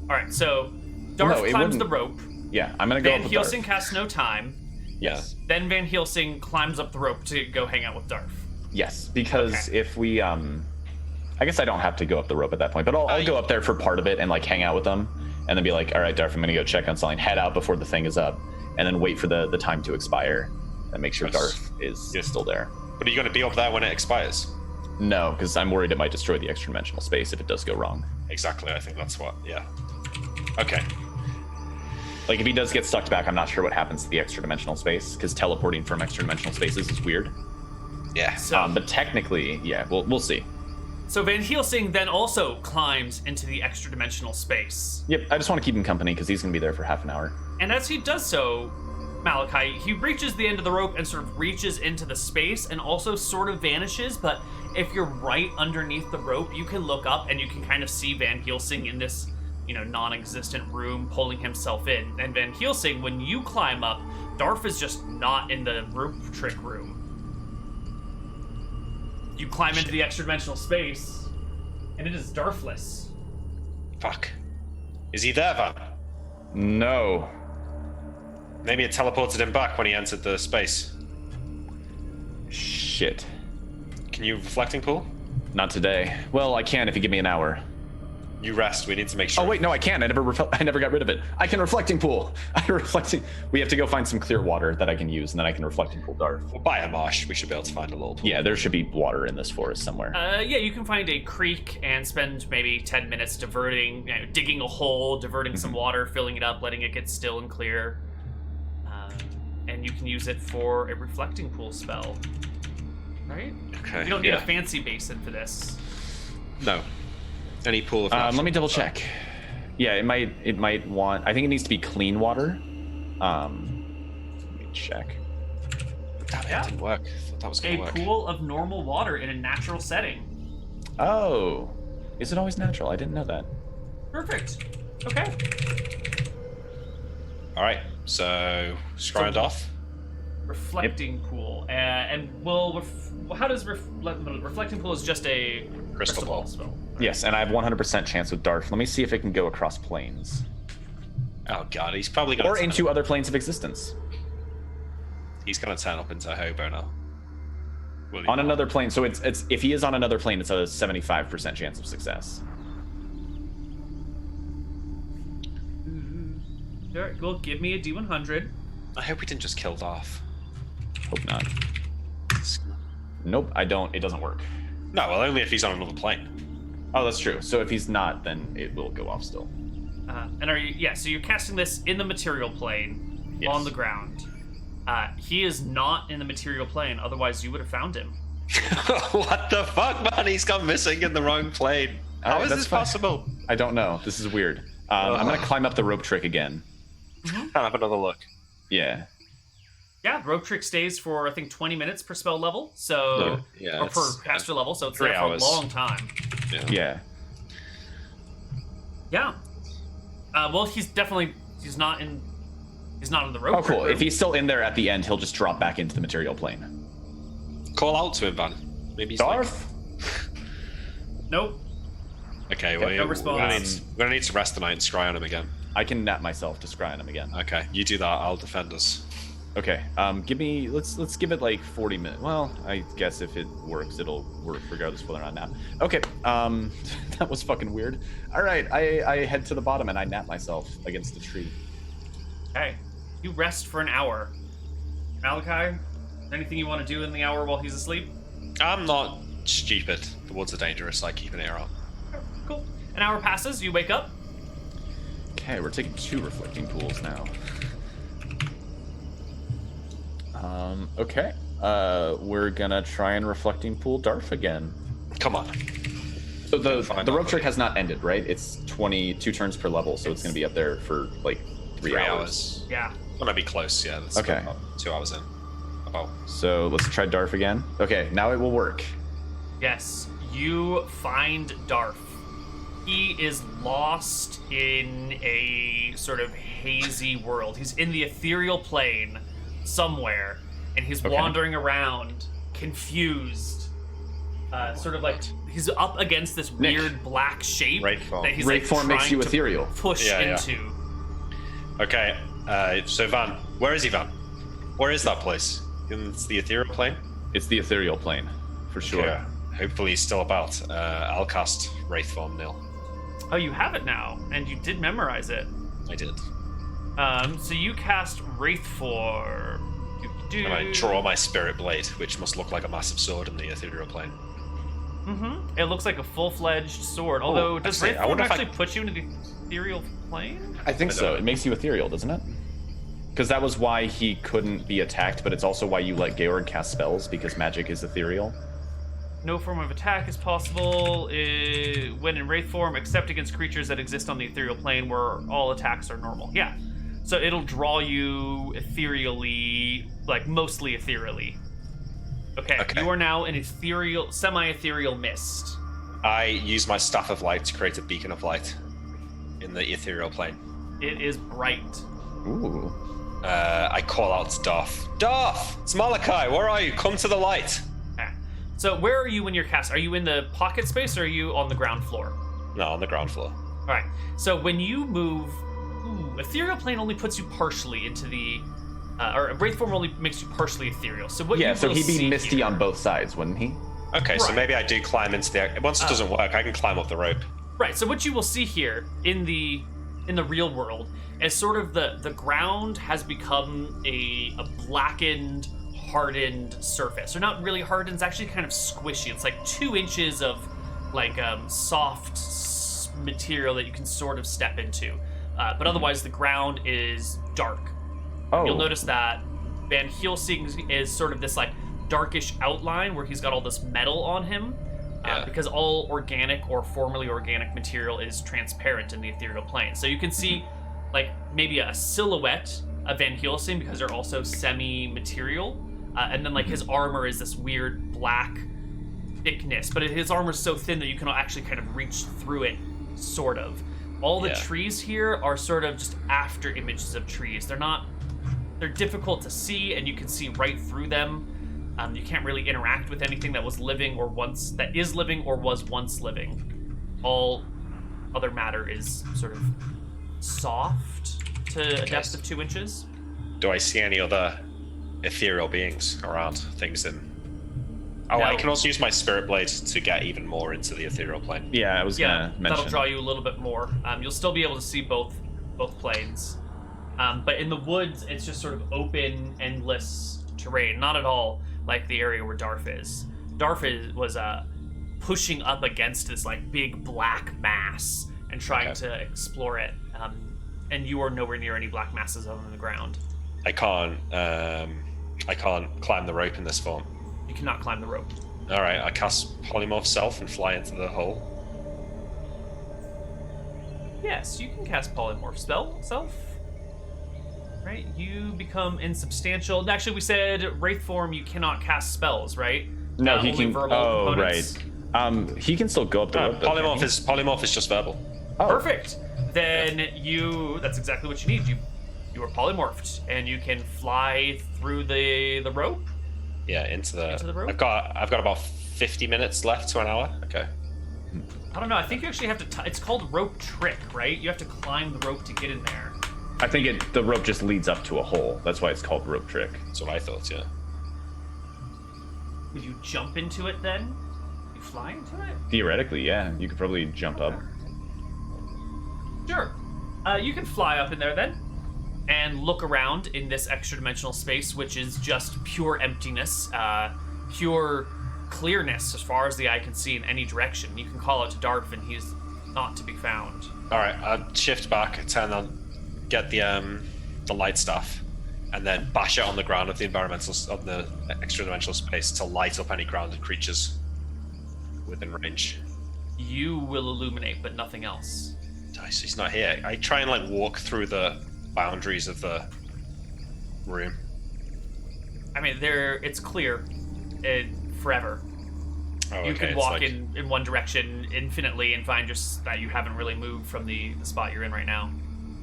[SPEAKER 1] All right, so Darth
[SPEAKER 3] No, it
[SPEAKER 1] climbs the
[SPEAKER 3] wouldn't-
[SPEAKER 1] rope.
[SPEAKER 3] Yeah, I'm gonna go
[SPEAKER 1] Van
[SPEAKER 3] up with Darth.
[SPEAKER 1] Helsing casts No Time.
[SPEAKER 3] Yes.
[SPEAKER 1] Then Van Helsing climbs up the rope to go hang out with Darth.
[SPEAKER 3] Yes, because
[SPEAKER 1] Okay.
[SPEAKER 3] if we I guess I don't have to go up the rope at that point, but I'll go up there for part of it and like hang out with them and then be like, all right, Darth, I'm gonna go check on something, head out before the thing is up, and then wait for the time to expire and make sure
[SPEAKER 2] Yes.
[SPEAKER 3] Darth is still there.
[SPEAKER 2] But are you going to be up there when it expires?
[SPEAKER 3] No, because I'm worried it might destroy the extra dimensional space if it does go wrong.
[SPEAKER 2] Exactly. I think that's what. Yeah. Okay.
[SPEAKER 3] Like if he does get sucked back, I'm not sure what happens to the extra dimensional space because teleporting from extra dimensional spaces is weird.
[SPEAKER 2] Yeah.
[SPEAKER 1] So,
[SPEAKER 3] But technically, yeah, we'll see.
[SPEAKER 1] so Van Helsing then also climbs into the extra dimensional space.
[SPEAKER 3] Yep, I just want to keep him company because he's gonna be there for half an hour.
[SPEAKER 1] And as he does so, Malachi, he reaches the end of the rope and sort of reaches into the space and also sort of vanishes. But if you're right underneath the rope, you can look up and you can kind of see Van Helsing in this, non-existent room pulling himself in. And Van Helsing, when you climb up, Darth is just not in the rope trick room. You climb into the extra dimensional space, and it is Darthless.
[SPEAKER 2] Fuck. Is he there, Van?
[SPEAKER 3] No.
[SPEAKER 2] Maybe it teleported him back when he entered the space.
[SPEAKER 3] Shit.
[SPEAKER 2] Can you reflecting pool?
[SPEAKER 3] Not today. Well, I can if you give me an hour.
[SPEAKER 2] You rest. We need to make sure.
[SPEAKER 3] Oh wait, no, I can't. I never got rid of it. I can reflecting pool. We have to go find some clear water that I can use, and then I can reflecting pool Darth.
[SPEAKER 2] We'll buy a marsh. We should be able to find a little pool.
[SPEAKER 3] Yeah, there should be water in this forest somewhere.
[SPEAKER 1] Yeah, you can find a creek and spend maybe 10 minutes diverting, digging a hole, diverting some water, filling it up, letting it get still and clear. And you can use it for a reflecting pool spell. Right?
[SPEAKER 2] Okay.
[SPEAKER 1] You don't need
[SPEAKER 2] yeah.
[SPEAKER 1] a fancy basin for this.
[SPEAKER 2] No. Any pool of
[SPEAKER 3] Let me double check. Yeah, it might want. I think it needs to be clean water. Let me check.
[SPEAKER 2] Damn it,
[SPEAKER 1] Yeah.
[SPEAKER 2] it didn't work. I thought that was
[SPEAKER 1] A
[SPEAKER 2] going to work.
[SPEAKER 1] pool of normal water in a natural setting.
[SPEAKER 3] Oh, is it always natural? I didn't know that.
[SPEAKER 1] Perfect. Okay.
[SPEAKER 2] All right. So, scrying off.
[SPEAKER 1] Reflecting pool. And how does reflecting pool is just a
[SPEAKER 2] Crystal ball.
[SPEAKER 1] spell.
[SPEAKER 3] Yes, and I have 100% chance with Darth. Let me see if it can go across planes
[SPEAKER 2] Oh god, he's probably going
[SPEAKER 3] or
[SPEAKER 2] to
[SPEAKER 3] into other planes of existence.
[SPEAKER 2] He's going to turn up into a hobo now. Will he
[SPEAKER 3] On
[SPEAKER 2] not?
[SPEAKER 3] another plane, so it's if he is on another plane, it's a 75% chance of success.
[SPEAKER 1] All right, well, give me a D100.
[SPEAKER 2] I hope we didn't just kill Darth.
[SPEAKER 3] Hope not. Nope, I don't. It doesn't work.
[SPEAKER 2] No, well, only if he's on another plane.
[SPEAKER 3] Oh, that's true. So if he's not, then it will go off still.
[SPEAKER 1] And are you? Yeah. So you're casting this in the material plane,
[SPEAKER 3] Yes.
[SPEAKER 1] on the ground. He is not in the material plane. Otherwise, you would have found him.
[SPEAKER 2] What the fuck, man? He's gone missing in the wrong plane.
[SPEAKER 3] All
[SPEAKER 2] How
[SPEAKER 3] right,
[SPEAKER 2] is
[SPEAKER 3] that's
[SPEAKER 2] this
[SPEAKER 3] fine.
[SPEAKER 2] possible?
[SPEAKER 3] I don't know. This is weird. I'm gonna climb up the rope trick again.
[SPEAKER 2] I'll have another look.
[SPEAKER 3] Yeah.
[SPEAKER 1] Yeah, rope trick stays for I think 20 minutes per spell level. So
[SPEAKER 2] Yeah,
[SPEAKER 1] or per
[SPEAKER 2] it's-
[SPEAKER 1] caster level. So it's
[SPEAKER 2] 3
[SPEAKER 1] there
[SPEAKER 2] hours.
[SPEAKER 1] for a long time.
[SPEAKER 3] Yeah.
[SPEAKER 1] Yeah. Well, he's not in the rope.
[SPEAKER 3] Oh, cool.
[SPEAKER 1] room.
[SPEAKER 3] If he's still in there at the end, he'll just drop back into the material plane.
[SPEAKER 2] Call out to him, Van. Maybe he's
[SPEAKER 3] Darth?
[SPEAKER 1] Nope.
[SPEAKER 2] Okay,
[SPEAKER 1] no
[SPEAKER 2] well,
[SPEAKER 1] response.
[SPEAKER 2] we're gonna need to rest tonight and scry on him again.
[SPEAKER 3] I can nap myself to scry on him again.
[SPEAKER 2] Okay, you do that. I'll defend us.
[SPEAKER 3] Okay, let's give it like 40 minutes. Well, I guess if it works, it'll work regardless of whether or not nap. Okay, that was fucking weird. All right, I head to the bottom and I nap myself against the tree.
[SPEAKER 1] Okay. You rest for an hour. Malachi, anything you want to do in the hour while he's asleep?
[SPEAKER 2] I'm not stupid. The woods are dangerous. I keep an ear on.
[SPEAKER 1] Cool. An hour passes. You wake up.
[SPEAKER 3] Okay, we're taking 2 reflecting pools now. Okay. We're gonna try and reflecting pool Darth again.
[SPEAKER 2] Come on.
[SPEAKER 3] So the rope trick has not ended, right? It's 22 turns per level, so it's gonna be up there for like 3 hours.
[SPEAKER 1] Yeah.
[SPEAKER 2] Gonna be Close, yeah. That's
[SPEAKER 3] Okay.
[SPEAKER 2] about 2 hours in. About.
[SPEAKER 3] So let's try Darth again. Okay, now it will work.
[SPEAKER 1] Yes. You find Darth. He is lost in a sort of hazy world. He's in the ethereal plane somewhere, and he's wandering around, confused. Sort of like he's up against this weird black shape
[SPEAKER 2] Wraith form.
[SPEAKER 1] that he's
[SPEAKER 3] Wraith
[SPEAKER 1] like
[SPEAKER 3] form makes
[SPEAKER 1] trying
[SPEAKER 3] you
[SPEAKER 1] to
[SPEAKER 3] ethereal.
[SPEAKER 1] push
[SPEAKER 2] Yeah.
[SPEAKER 1] into.
[SPEAKER 2] Okay, so Van, where is he, Van? Where is that place? It's the ethereal plane?
[SPEAKER 3] It's the ethereal plane, for sure.
[SPEAKER 2] Yeah. Hopefully he's still about. I'll cast Wraith form, Neal.
[SPEAKER 1] Oh, you have it now, and you did memorize it.
[SPEAKER 2] I did.
[SPEAKER 1] So you cast Wraith form.
[SPEAKER 2] And I draw my spirit blade, which must look like a massive sword in the ethereal plane.
[SPEAKER 1] It looks like a full-fledged sword. Although, does
[SPEAKER 2] actually,
[SPEAKER 1] Wraith
[SPEAKER 2] I
[SPEAKER 1] form
[SPEAKER 2] wonder if
[SPEAKER 1] actually put you into the ethereal plane?
[SPEAKER 3] I think so. It makes you ethereal, doesn't it? Because that was why he couldn't be attacked, but it's also why you let Georg cast spells, because magic is ethereal.
[SPEAKER 1] No form of attack is possible when in Wraith form, except against creatures that exist on the ethereal plane where all attacks are normal. Yeah. So it'll draw you ethereally, like mostly ethereally. Okay. You are now an ethereal, semi-ethereal mist.
[SPEAKER 2] I use my Staff of Light to create a beacon of light in the ethereal plane.
[SPEAKER 1] It is bright.
[SPEAKER 3] Ooh.
[SPEAKER 2] I call out to Darth. Darth! It's Malachi! Where are you? Come to the light!
[SPEAKER 1] Okay. So where are you when you're cast? Are you in the pocket space or are you on the ground floor?
[SPEAKER 2] No, on the ground floor.
[SPEAKER 1] All right. So when you move, ethereal plane only puts you partially into the, or Wraith form only makes you partially ethereal. So what?
[SPEAKER 3] Yeah,
[SPEAKER 1] you
[SPEAKER 3] so
[SPEAKER 1] will
[SPEAKER 3] he'd be
[SPEAKER 1] see
[SPEAKER 3] misty
[SPEAKER 1] here-
[SPEAKER 3] on both sides, wouldn't he?
[SPEAKER 2] Okay, so
[SPEAKER 1] Right.
[SPEAKER 2] maybe I do climb into the... Once it doesn't work, I can climb up the rope.
[SPEAKER 1] Right. So what you will see here in the real world is sort of the ground has become a blackened, hardened surface. Or not really hardened. It's actually kind of squishy. It's like 2 inches of like soft material that you can sort of step into. But otherwise, the ground is dark.
[SPEAKER 3] Oh.
[SPEAKER 1] You'll notice that Van Helsing is sort of this like darkish outline where he's got all this metal on him.
[SPEAKER 2] Yeah.
[SPEAKER 1] Because all organic or formerly organic material is transparent in the ethereal plane. So you can see like maybe a silhouette of Van Helsing because they're also semi-material. And then like his armor is this weird black thickness. But his armor is so thin that you can actually kind of reach through it, sort of. All the trees here are sort of just after images of trees. They're difficult to see, and you can see right through them. You can't really interact with anything that is living or was once living. All other matter is sort of soft to a depth of 2 inches.
[SPEAKER 2] Do I see any other ethereal beings around? Things in... Oh,
[SPEAKER 1] No.
[SPEAKER 2] I can also use my spirit blade to get even more into the ethereal plane.
[SPEAKER 3] Yeah, I was gonna mention.
[SPEAKER 1] That'll draw you a little bit more. You'll still be able to see both planes. But in the woods, it's just sort of open, endless terrain. Not at all like the area where Darth is. Darth was pushing up against this like big black mass and trying to explore it. And you are nowhere near any black masses other than the ground.
[SPEAKER 2] I can't climb the rope in this form.
[SPEAKER 1] You cannot climb the rope.
[SPEAKER 2] All right, I cast Polymorph Self and fly into the hole.
[SPEAKER 1] Yes, you can cast Polymorph Self. Right, you become insubstantial. Actually, we said Wraith form, you cannot cast spells, right?
[SPEAKER 3] No, he
[SPEAKER 1] only
[SPEAKER 3] can.
[SPEAKER 1] verbal
[SPEAKER 3] Oh,
[SPEAKER 1] components.
[SPEAKER 3] right. He can still go up the rope. though,
[SPEAKER 2] Polymorph
[SPEAKER 3] can't
[SPEAKER 2] is just verbal.
[SPEAKER 3] Oh.
[SPEAKER 1] Perfect. Then that's exactly what you need. You are polymorphed, and you can fly through the rope.
[SPEAKER 2] Yeah, into the
[SPEAKER 1] rope.
[SPEAKER 2] I've got about 50 minutes left to an hour. Okay.
[SPEAKER 1] I don't know. I think you actually have to. It's called rope trick, right? You have to climb the rope to get in there.
[SPEAKER 3] I think the rope just leads up to a hole. That's why it's called rope trick.
[SPEAKER 2] That's what I thought. Yeah.
[SPEAKER 1] Would you jump into it then? You fly into it?
[SPEAKER 3] Theoretically, yeah. You could probably jump up.
[SPEAKER 1] Sure. You can fly up in there then, and look around in this extra-dimensional space, which is just pure emptiness, pure clearness as far as the eye can see in any direction. You can call out to Darf, and he's not to be found.
[SPEAKER 2] All right, I'll shift back, turn on, get the light stuff, and then bash it on the ground of the extra-dimensional space to light up any grounded creatures within range.
[SPEAKER 1] You will illuminate, but nothing else.
[SPEAKER 2] Dice, he's not here. I try and like walk through the boundaries of the room.
[SPEAKER 1] I mean, it's clear, forever.
[SPEAKER 2] Oh,
[SPEAKER 1] You
[SPEAKER 2] okay,
[SPEAKER 1] can
[SPEAKER 2] it's
[SPEAKER 1] walk
[SPEAKER 2] like-
[SPEAKER 1] in one direction infinitely and find just that you haven't really moved from the spot you're in right now.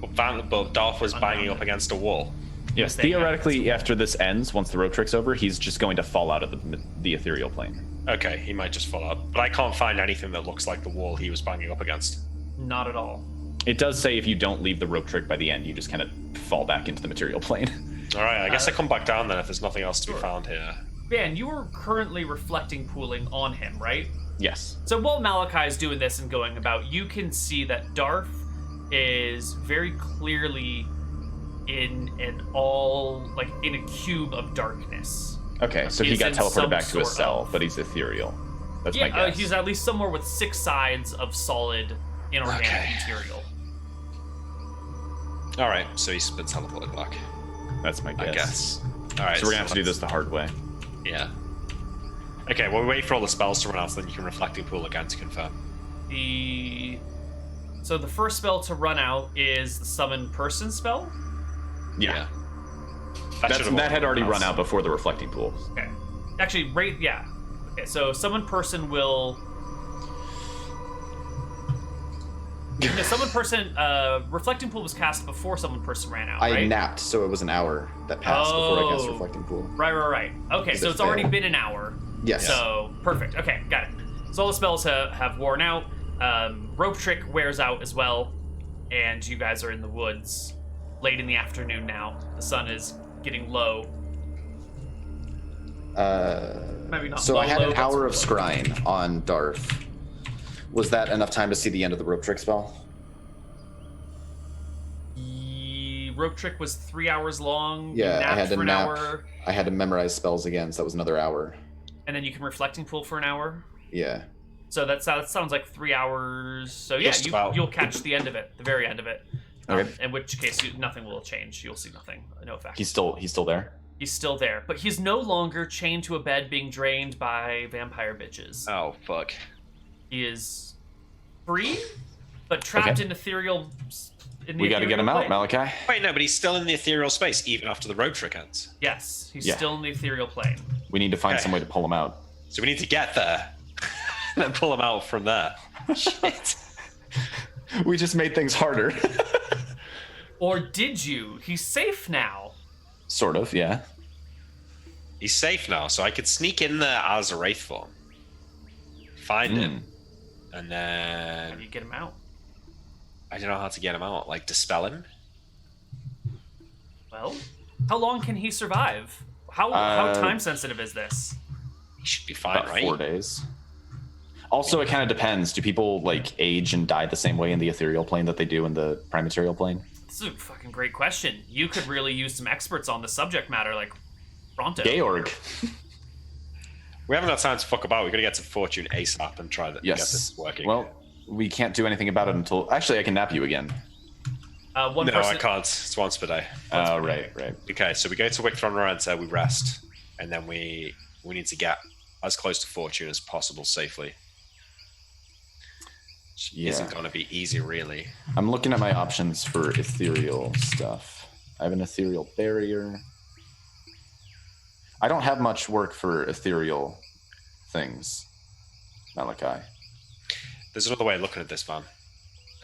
[SPEAKER 2] But Darth was banging up against a wall.
[SPEAKER 3] Yes, theoretically, after this ends, once the rope trick's over, he's just going to fall out of the ethereal plane.
[SPEAKER 2] Okay, he might just fall out. But I can't find anything that looks like the wall he was banging up against.
[SPEAKER 1] Not at all.
[SPEAKER 3] It does say if you don't leave the rope trick by the end, you just kind of fall back into the material plane.
[SPEAKER 2] All right, I guess I come back down then if there's nothing else to be
[SPEAKER 1] Sure.
[SPEAKER 2] found here.
[SPEAKER 1] Ben, you are currently reflecting pooling on him, right?
[SPEAKER 3] Yes.
[SPEAKER 1] So while Malachi is doing this and going about, you can see that Darth is very clearly in a cube of darkness.
[SPEAKER 3] Okay, so he
[SPEAKER 1] He's
[SPEAKER 3] got
[SPEAKER 1] in
[SPEAKER 3] teleported
[SPEAKER 1] some
[SPEAKER 3] back to his
[SPEAKER 1] sort
[SPEAKER 3] cell,
[SPEAKER 1] of-
[SPEAKER 3] but he's ethereal. That's my
[SPEAKER 1] Yeah,
[SPEAKER 3] guess.
[SPEAKER 1] he's at least somewhere with 6 sides of solid inorganic
[SPEAKER 2] Okay.
[SPEAKER 1] material.
[SPEAKER 2] All right, so he's been teleported back.
[SPEAKER 3] That's my guess.
[SPEAKER 2] I guess. All right,
[SPEAKER 3] So we're gonna have to do this the hard way.
[SPEAKER 2] Yeah. Okay, well, we wait for all the spells to run out, so then you can reflecting pool again to confirm.
[SPEAKER 1] So the first spell to run out is the summon person spell.
[SPEAKER 3] Yeah.
[SPEAKER 2] That
[SPEAKER 3] That had already run out before the reflecting pool.
[SPEAKER 1] Okay. Actually, yeah. Okay, so summon person will. No, summon person. Reflecting pool was cast before summon person ran out.
[SPEAKER 4] I
[SPEAKER 1] right?
[SPEAKER 4] napped, so it was an hour that passed before I cast
[SPEAKER 1] Oh.
[SPEAKER 4] Reflecting Pool.
[SPEAKER 1] Right. Okay,
[SPEAKER 4] Does
[SPEAKER 1] so
[SPEAKER 4] it
[SPEAKER 1] it's already
[SPEAKER 4] fail?
[SPEAKER 1] been an hour.
[SPEAKER 4] Yes.
[SPEAKER 1] So perfect. Okay, got it. So all the spells have worn out. Rope trick wears out as well, and you guys are in the woods, late in the afternoon now. The sun is getting low. Maybe not.
[SPEAKER 4] So
[SPEAKER 1] low,
[SPEAKER 4] I had
[SPEAKER 1] low,
[SPEAKER 4] an
[SPEAKER 1] but
[SPEAKER 4] hour of
[SPEAKER 1] sort
[SPEAKER 4] scrying on Darth. Was that enough time to see the end of the rope trick spell?
[SPEAKER 1] The rope trick was 3 hours long.
[SPEAKER 4] Yeah,
[SPEAKER 1] you
[SPEAKER 4] I
[SPEAKER 1] napped
[SPEAKER 4] had to
[SPEAKER 1] for an
[SPEAKER 4] nap.
[SPEAKER 1] hour,
[SPEAKER 4] I had to memorize spells again, so that was another hour.
[SPEAKER 1] and then you can reflecting pool for an hour.
[SPEAKER 4] Yeah.
[SPEAKER 1] So that sounds like 3 hours. So yeah,
[SPEAKER 2] Just about.
[SPEAKER 1] you'll catch the end of it, the very end of it.
[SPEAKER 3] Okay.
[SPEAKER 1] In which case, nothing will change. You'll see nothing. No effect.
[SPEAKER 3] He's still there.
[SPEAKER 1] He's still there, but he's no longer chained to a bed being drained by vampire bitches.
[SPEAKER 2] Oh, fuck.
[SPEAKER 1] He is free, but trapped
[SPEAKER 3] Okay.
[SPEAKER 1] in ethereal.
[SPEAKER 3] We got to get him out, Malachi.
[SPEAKER 2] Wait, no, but he's still in the ethereal space even after the rope trick ends.
[SPEAKER 1] Yes, he's
[SPEAKER 3] Yeah.
[SPEAKER 1] still in the ethereal plane.
[SPEAKER 3] We need to find
[SPEAKER 2] Okay.
[SPEAKER 3] some way to pull him out.
[SPEAKER 2] So we need to get there, and then pull him out from there. Shit.
[SPEAKER 3] We just made things harder.
[SPEAKER 1] Or did you? He's safe now.
[SPEAKER 3] Sort of, yeah.
[SPEAKER 2] He's safe now, so I could sneak in there as a wraith form, find him, and
[SPEAKER 1] How do you
[SPEAKER 2] then
[SPEAKER 1] get him out?
[SPEAKER 2] I don't know how to get him out. Like dispel him.
[SPEAKER 1] Well, how long can he survive? How time sensitive is this?
[SPEAKER 2] He should be fine,
[SPEAKER 3] About
[SPEAKER 2] right?
[SPEAKER 3] 4 days. Also, it kind of depends. Do people like age and die the same way in the ethereal plane that they do in the prime material plane?
[SPEAKER 1] This is a fucking great question. You could really use some experts on the subject matter, like Pronto.
[SPEAKER 3] Georg.
[SPEAKER 2] We haven't got time to fuck about. We got to get to Fortune ASAP and try to get
[SPEAKER 3] Yes.
[SPEAKER 2] this working.
[SPEAKER 3] Well, we can't do anything about it until. Actually, I can nap you again.
[SPEAKER 1] One
[SPEAKER 2] no,
[SPEAKER 1] person.
[SPEAKER 2] I can't. It's once per day.
[SPEAKER 3] Oh, right.
[SPEAKER 2] Okay, so we go to Wictron Rorenta, we rest, and then we need to get as close to Fortune as possible safely. Which
[SPEAKER 3] Yeah.
[SPEAKER 2] isn't going to be easy, really.
[SPEAKER 3] I'm looking at my options for ethereal stuff. I have an ethereal barrier. I don't have much work for ethereal things, Malachi.
[SPEAKER 2] There's another way of looking at this, man.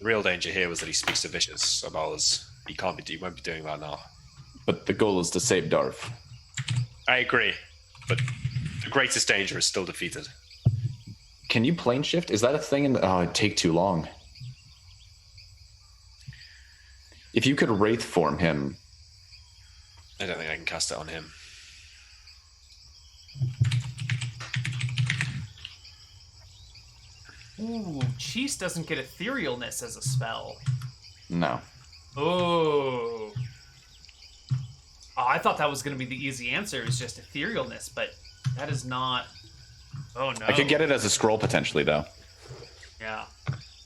[SPEAKER 2] The real danger here was that he speaks to vicious about us. He won't be doing that now.
[SPEAKER 3] But the goal is to save Darf.
[SPEAKER 2] I agree, but the greatest danger is still defeated.
[SPEAKER 3] Can you plane shift? Is that a thing? Oh, it'd take too long. If you could wraith form him.
[SPEAKER 2] I don't think I can cast it on him.
[SPEAKER 1] Ooh, Cheese doesn't get etherealness as a spell.
[SPEAKER 3] No.
[SPEAKER 1] Oh. I thought that was going to be the easy answer, is just etherealness, but that is not. Oh no.
[SPEAKER 3] I could get it as a scroll potentially, though.
[SPEAKER 1] Yeah.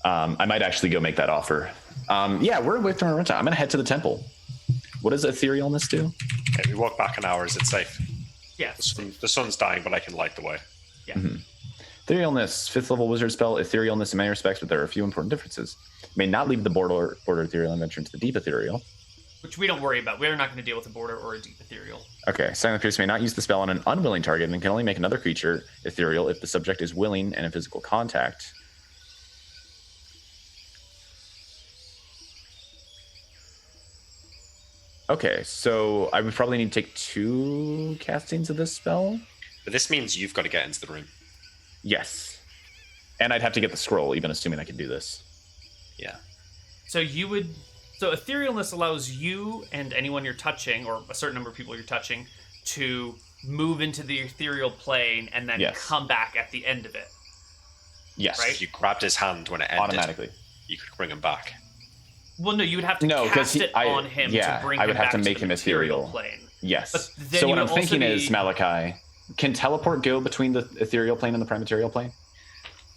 [SPEAKER 3] I might actually go make that offer. Yeah, we're away from Arenta. I'm going to head to the temple. What does etherealness do?
[SPEAKER 2] Okay, we walk back an hour. Is it safe?
[SPEAKER 1] Yeah.
[SPEAKER 2] The sun's dying, but I can light the way.
[SPEAKER 1] Yeah.
[SPEAKER 3] Mm-hmm. Etherealness, 5th level wizard spell. Etherealness in many respects, but there are a few important differences. May not leave the border ethereal and venture into the deep ethereal.
[SPEAKER 1] Which we don't worry about. We're not going to deal with a border or a deep ethereal.
[SPEAKER 3] Okay, Silent Pierce may not use the spell on an unwilling target and can only make another creature ethereal if the subject is willing and in physical contact. Okay, so I would probably need to take 2 castings of this spell.
[SPEAKER 2] But this means you've got to get into the room.
[SPEAKER 3] Yes. And I'd have to get the scroll, even assuming I could do this.
[SPEAKER 2] Yeah.
[SPEAKER 1] So you would. So etherealness allows you and anyone you're touching, or a certain number of people you're touching, to move into the ethereal plane and then come back at the end of it.
[SPEAKER 3] Yes.
[SPEAKER 1] Right?
[SPEAKER 2] If you grabbed his hand when it ended,
[SPEAKER 3] automatically,
[SPEAKER 2] you could bring him back.
[SPEAKER 1] Well, no, you would have to cast it on him to bring him back.
[SPEAKER 3] I would have to make
[SPEAKER 1] the
[SPEAKER 3] him ethereal
[SPEAKER 1] plane.
[SPEAKER 3] Yes.
[SPEAKER 1] But then
[SPEAKER 3] So
[SPEAKER 1] you
[SPEAKER 3] what I'm
[SPEAKER 1] would also
[SPEAKER 3] thinking is,
[SPEAKER 1] be-
[SPEAKER 3] Malachi, can teleport go between the ethereal plane and the prime material plane?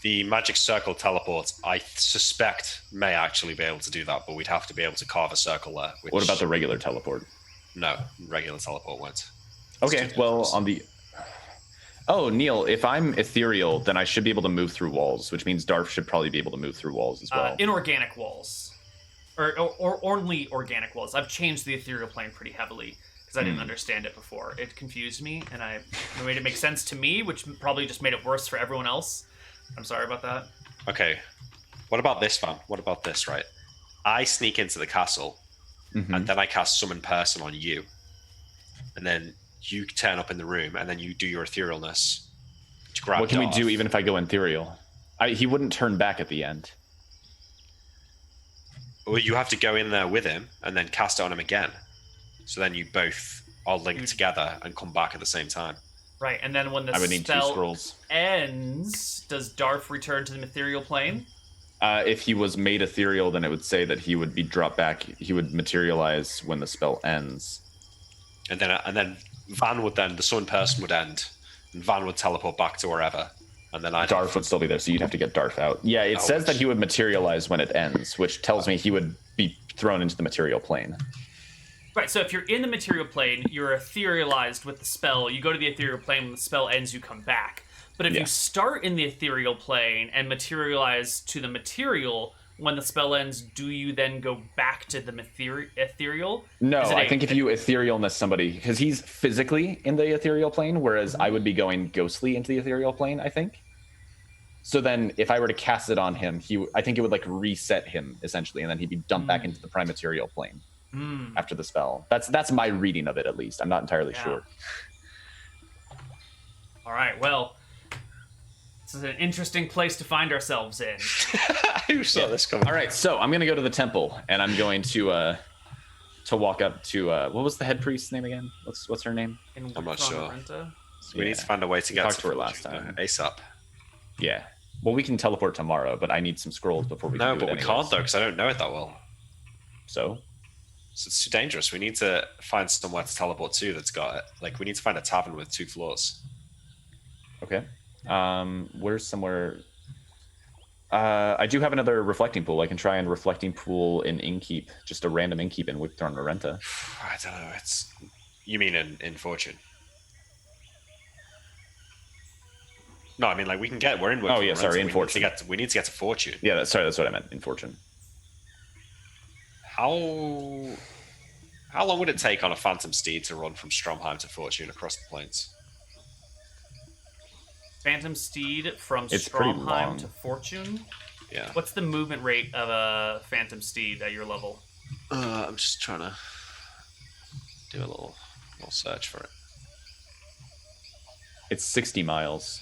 [SPEAKER 2] The magic circle teleports, I suspect, may actually be able to do that, but we'd have to be able to carve a circle there. Which,
[SPEAKER 3] What about the regular teleport?
[SPEAKER 2] No, regular teleport won't.
[SPEAKER 3] Okay, well, on the... Oh, Neal, if I'm ethereal, then I should be able to move through walls, which means Darf should probably be able to move through walls as well.
[SPEAKER 1] Inorganic walls. Or only organic walls. I've changed the ethereal plane pretty heavily because I didn't understand it before. It confused me, and I made it make sense to me, which probably just made it worse for everyone else. I'm sorry about that.
[SPEAKER 2] Okay, what about this, fam? What about this, right? I sneak into the castle, and then I cast Summon Person on you. And then you turn up in the room, and then you do your etherealness to grab
[SPEAKER 3] What can we
[SPEAKER 2] Darth.
[SPEAKER 3] do even if I go ethereal? He wouldn't turn back at the end.
[SPEAKER 2] Well, you have to go in there with him, and then cast it on him again. So then you both are linked together and come back at the same time.
[SPEAKER 1] Right, and then when the
[SPEAKER 3] I would need 2
[SPEAKER 1] spell
[SPEAKER 3] scrolls.
[SPEAKER 1] ends, does Darf return to the ethereal plane?
[SPEAKER 3] If he was made ethereal, then it would say that he would be dropped back. He would materialize when the spell ends.
[SPEAKER 2] And then Van would then, the Summon Person would end, and Van would teleport back to wherever. And then
[SPEAKER 3] Darf would still be there, so you'd have to get Darf out. Yeah, it says that he would materialize when it ends, which tells me he would be thrown into the material plane.
[SPEAKER 1] Right, so if you're in the material plane, you're etherealized with the spell. You go to the ethereal plane, when the spell ends, you come back. But if you start in the ethereal plane and materialize to the material, when the spell ends, do you then go back to the ethereal?
[SPEAKER 3] No, I think if you etherealness somebody, because he's physically in the ethereal plane, whereas I would be going ghostly into the ethereal plane, I think. So then if I were to cast it on him, I think it would like reset him, essentially, and then he'd be dumped back into the prime material plane. After the spell. That's my reading of it, at least. I'm not entirely sure.
[SPEAKER 1] All right, well, this is an interesting place to find ourselves in.
[SPEAKER 2] Who saw this coming?
[SPEAKER 3] All right, so I'm going to go to the temple, and I'm going to walk up to... what was the head priest's name again? What's her name?
[SPEAKER 2] I'm not sure.
[SPEAKER 1] Arenta?
[SPEAKER 2] We need to find a way to get
[SPEAKER 3] to her last time.
[SPEAKER 2] ASAP.
[SPEAKER 3] Yeah. Well, we can teleport tomorrow, but I need some scrolls before we can do it.
[SPEAKER 2] No, but we can't, though, because I don't know it that well.
[SPEAKER 3] So
[SPEAKER 2] it's too dangerous. We need to find somewhere to teleport to that's got it. Like, we need to find a tavern with 2 floors.
[SPEAKER 3] Okay. Where's somewhere... I do have another reflecting pool. I can try and reflecting pool in Innkeep. Just a random Innkeep in Wickthorn Arenta.
[SPEAKER 2] I don't know. You mean in Fortune? No, I mean, like, we're in Wickthorn.
[SPEAKER 3] Oh, yeah, sorry, in Fortune.
[SPEAKER 2] We need to get to Fortune.
[SPEAKER 3] Yeah, that's what I meant, in Fortune.
[SPEAKER 2] How long would it take on a Phantom Steed to run from Stromheim to Fortune across the plains?
[SPEAKER 1] Phantom Steed from
[SPEAKER 3] It's pretty
[SPEAKER 1] Stromheim
[SPEAKER 3] long.
[SPEAKER 1] to Fortune?
[SPEAKER 2] Yeah.
[SPEAKER 1] What's the movement rate of a phantom steed at your level?
[SPEAKER 2] I'm just trying to do a little search for it.
[SPEAKER 3] It's 60 miles.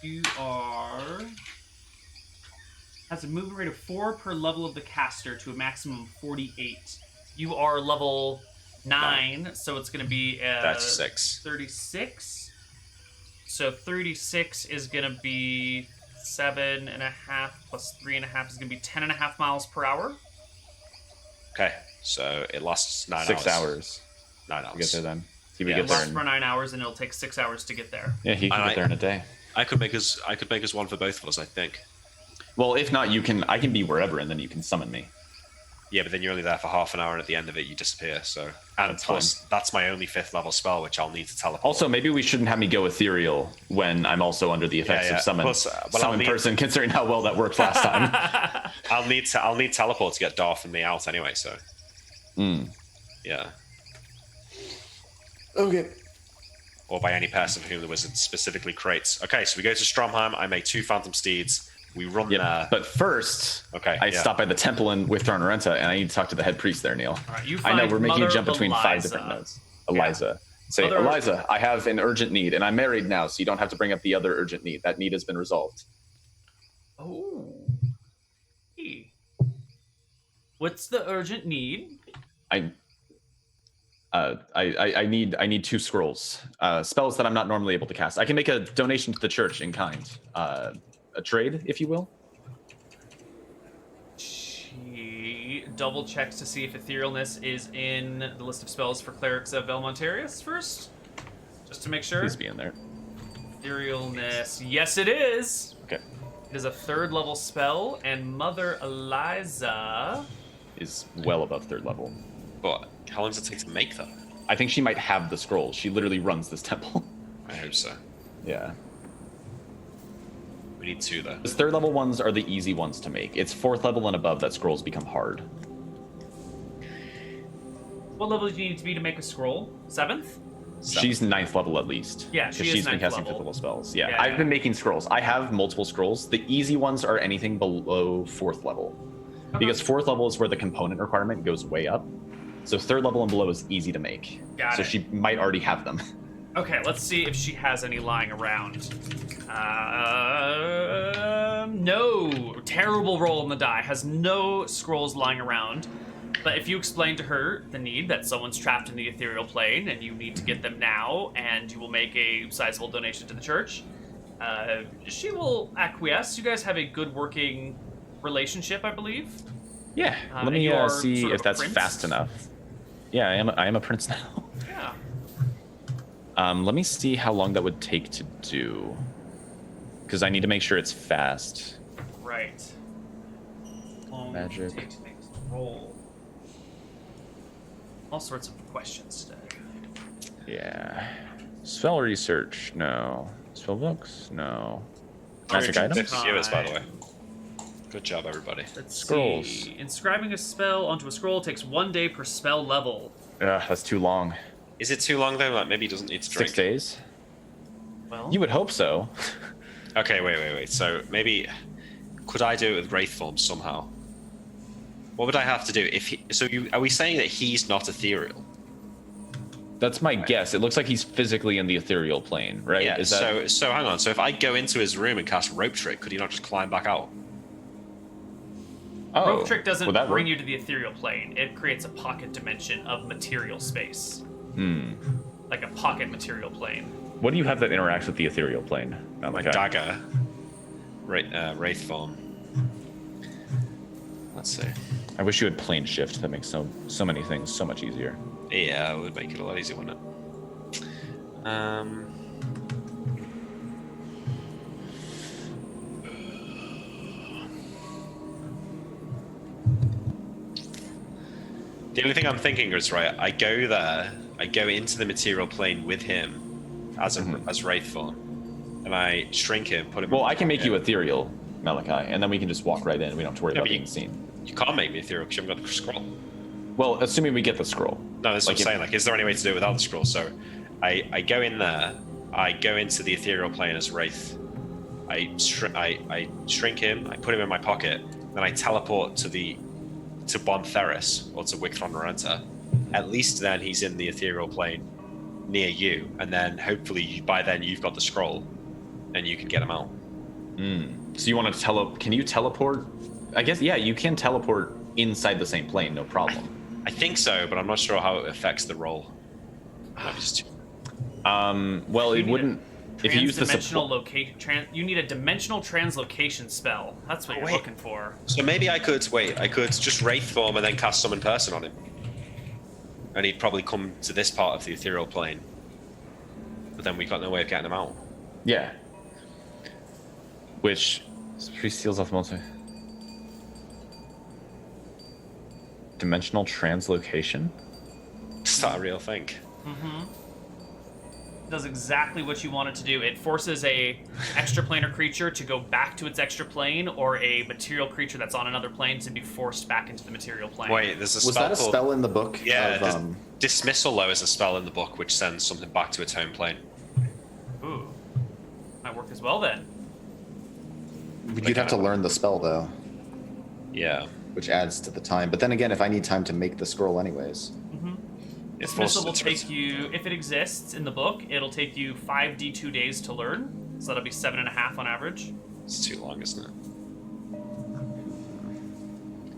[SPEAKER 1] You are... has a movement rate of 4 per level of the caster to a maximum of 48. You are level 9, so it's going to be
[SPEAKER 2] 36.
[SPEAKER 1] 36. So 36 is going to be 7.5 plus 3.5 is going to be 10.5 miles per hour.
[SPEAKER 2] Okay, so it lasts 9 hours.
[SPEAKER 3] 6 hours.
[SPEAKER 2] 9 hours.
[SPEAKER 3] To get there then. He would
[SPEAKER 1] It
[SPEAKER 3] get there.
[SPEAKER 1] lasts for 9 hours, and it'll take 6 hours to get there.
[SPEAKER 3] Yeah, he can get there in a day.
[SPEAKER 2] I could make us one for both of us, I think.
[SPEAKER 3] Well, if not, I can be wherever, and then you can summon me.
[SPEAKER 2] Yeah, but then you're only there for half an hour, and at the end of it, you disappear. So, and
[SPEAKER 3] That's
[SPEAKER 2] plus,
[SPEAKER 3] fine.
[SPEAKER 2] that's my only 5th level spell, which I'll need to teleport.
[SPEAKER 3] Also, maybe we shouldn't have me go ethereal when I'm also under the effects of summon.
[SPEAKER 2] Plus,
[SPEAKER 3] summon person, considering how well that worked last time.
[SPEAKER 2] I'll need teleport to get Darth and me out anyway. So, yeah.
[SPEAKER 4] Okay.
[SPEAKER 2] Or by any person for whom the wizard specifically creates. Okay, so we go to Stromheim. I make 2 phantom steeds. We run there.
[SPEAKER 3] But first, I stop by the temple in with Arenta, and I need to talk to the head priest there, Neal.
[SPEAKER 1] All right, you
[SPEAKER 3] I know
[SPEAKER 1] find
[SPEAKER 3] we're making a
[SPEAKER 1] Mother
[SPEAKER 3] jump between 5
[SPEAKER 1] Eliza.
[SPEAKER 3] different nodes. Eliza. Say,
[SPEAKER 1] Mother-
[SPEAKER 3] Eliza, I have an urgent need, and I'm married now, so you don't have to bring up the other urgent need. That need has been resolved.
[SPEAKER 1] Oh. Hey. What's the urgent need?
[SPEAKER 3] I need 2 scrolls, spells that I'm not normally able to cast. I can make a donation to the church in kind, a trade, if you will.
[SPEAKER 1] She double checks to see if etherealness is in the list of spells for clerics of Velmontarius first, just to make sure.
[SPEAKER 3] Please be in there.
[SPEAKER 1] Etherealness, yes, it is.
[SPEAKER 3] Okay,
[SPEAKER 1] It is a 3rd level spell, and Mother Eliza
[SPEAKER 3] is well above 3rd level.
[SPEAKER 2] But how long does it take to make that?
[SPEAKER 3] I think she might have the scrolls. She literally runs this temple.
[SPEAKER 2] I hope so.
[SPEAKER 3] Yeah.
[SPEAKER 2] We need 2 though.
[SPEAKER 3] The 3rd level ones are the easy ones to make. It's 4th level and above that scrolls become hard.
[SPEAKER 1] What level do you need to be to make a scroll? 7th?
[SPEAKER 3] She's 9th level at least.
[SPEAKER 1] Yeah,
[SPEAKER 3] because
[SPEAKER 1] she is
[SPEAKER 3] she's been
[SPEAKER 1] 9th
[SPEAKER 3] casting
[SPEAKER 1] level.
[SPEAKER 3] 5th level spells. Yeah,
[SPEAKER 1] Yeah,
[SPEAKER 3] I've
[SPEAKER 1] yeah.
[SPEAKER 3] been making scrolls. I have multiple scrolls. The easy ones are anything below 4th level. Because 4th level is where the component requirement goes way up. So 3rd level and below is easy to make.
[SPEAKER 1] Got
[SPEAKER 3] so
[SPEAKER 1] it.
[SPEAKER 3] she might already have them.
[SPEAKER 1] Okay, let's see if she has any lying around. No. Terrible roll on the die. Has no scrolls lying around. But if you explain to her the need that someone's trapped in the ethereal plane and you need to get them now, and you will make a sizable donation to the church, she will acquiesce. You guys have a good working relationship, I believe.
[SPEAKER 3] Yeah, let
[SPEAKER 1] and
[SPEAKER 3] me
[SPEAKER 1] you are
[SPEAKER 3] see
[SPEAKER 1] sort of
[SPEAKER 3] if
[SPEAKER 1] a
[SPEAKER 3] that's
[SPEAKER 1] prince?
[SPEAKER 3] fast enough. Yeah, I am a prince now.
[SPEAKER 1] Yeah.
[SPEAKER 3] Let me see how long that would take to do. Because I need to make sure it's fast.
[SPEAKER 1] Right. Long
[SPEAKER 3] Magic.
[SPEAKER 1] take to make this roll. All sorts of questions today.
[SPEAKER 3] Yeah. Spell research, no. Spell books, no. Magic items?
[SPEAKER 2] 50 units, by the way. Good job, everybody.
[SPEAKER 1] Let's
[SPEAKER 3] Scrolls.
[SPEAKER 1] see. Inscribing a spell onto a scroll takes 1 day per spell level.
[SPEAKER 3] Ugh, that's too long.
[SPEAKER 2] Is it too long though? Like maybe he doesn't need to
[SPEAKER 3] 6
[SPEAKER 2] drink.
[SPEAKER 3] days?
[SPEAKER 1] Well,
[SPEAKER 3] You would hope so.
[SPEAKER 2] Okay, wait. So maybe could I do it with Wraith form somehow? What would I have to do if he? So are we saying that he's not ethereal?
[SPEAKER 3] That's my guess. It looks like he's physically in the ethereal plane, right?
[SPEAKER 2] Yeah.
[SPEAKER 3] Is that...
[SPEAKER 2] So hang on. So if I go into his room and cast Rope Trick, could he not just climb back out?
[SPEAKER 3] Oh,
[SPEAKER 1] Rope Trick doesn't
[SPEAKER 3] would that
[SPEAKER 1] bring
[SPEAKER 3] work?
[SPEAKER 1] you to the ethereal plane. It creates a pocket dimension of material space. Like a pocket material plane.
[SPEAKER 3] What do you have that interacts with the ethereal plane? Not like
[SPEAKER 2] Dagger. Wraith form. Let's see.
[SPEAKER 3] I wish you had plane shift. That makes so many things so much easier.
[SPEAKER 2] Yeah, it would make it a lot easier, wouldn't it? The only thing I'm thinking is, right, I go there, I go into the material plane with him as Wraith form, and I shrink him, put him.
[SPEAKER 3] Well, I can make you ethereal, Malachi, and then we can just walk right in. We don't have to worry
[SPEAKER 2] Yeah,
[SPEAKER 3] about
[SPEAKER 2] but you-
[SPEAKER 3] being seen.
[SPEAKER 2] You can't make me ethereal because you haven't got the scroll.
[SPEAKER 3] Well, assuming we get the scroll.
[SPEAKER 2] No, that's what I'm
[SPEAKER 3] Like,
[SPEAKER 2] saying. Like, is there any way to do it without the scroll? So, I go in there, I go into the ethereal plane as Wraith. I shrink him. I put him in my pocket. Then I teleport to Bon Ferris or to Wicthron Renta. At least then he's in the ethereal plane near you, and then hopefully by then you've got the scroll, and you can get him out.
[SPEAKER 3] So you want to Can you teleport? I guess yeah, you can teleport inside the same plane, no problem.
[SPEAKER 2] I think so, but I'm not sure how it affects the roll.
[SPEAKER 3] Well, it wouldn't. If you use the
[SPEAKER 1] dimensional location, you need a dimensional translocation spell. That's what you're looking for.
[SPEAKER 2] So maybe I could just wraith form and then cast summon person on him, and he'd probably come to this part of the ethereal plane. But then we've got no way of getting him out.
[SPEAKER 3] Yeah. Which 3 seals off multi. Dimensional translocation?
[SPEAKER 2] Is that a real thing?
[SPEAKER 1] Does exactly what you want it to do. It forces a extraplanar creature to go back to its extra plane, or a material creature that's on another plane to be forced back into the material plane.
[SPEAKER 2] Wait, there's a spell.
[SPEAKER 4] Was that a
[SPEAKER 2] called...
[SPEAKER 4] spell in the book?
[SPEAKER 2] Yeah, dismissal though is a spell in the book which sends something back to its home plane.
[SPEAKER 1] Ooh, might work as well then.
[SPEAKER 4] You'd have to learn the spell though,
[SPEAKER 2] Yeah.
[SPEAKER 4] which adds to the time. But then again, if I need time to make the scroll anyways.
[SPEAKER 1] Dismissal will take you, if it exists in the book, it'll take you 5d2 days to learn. So that'll be 7.5 on average.
[SPEAKER 2] It's too long, isn't it?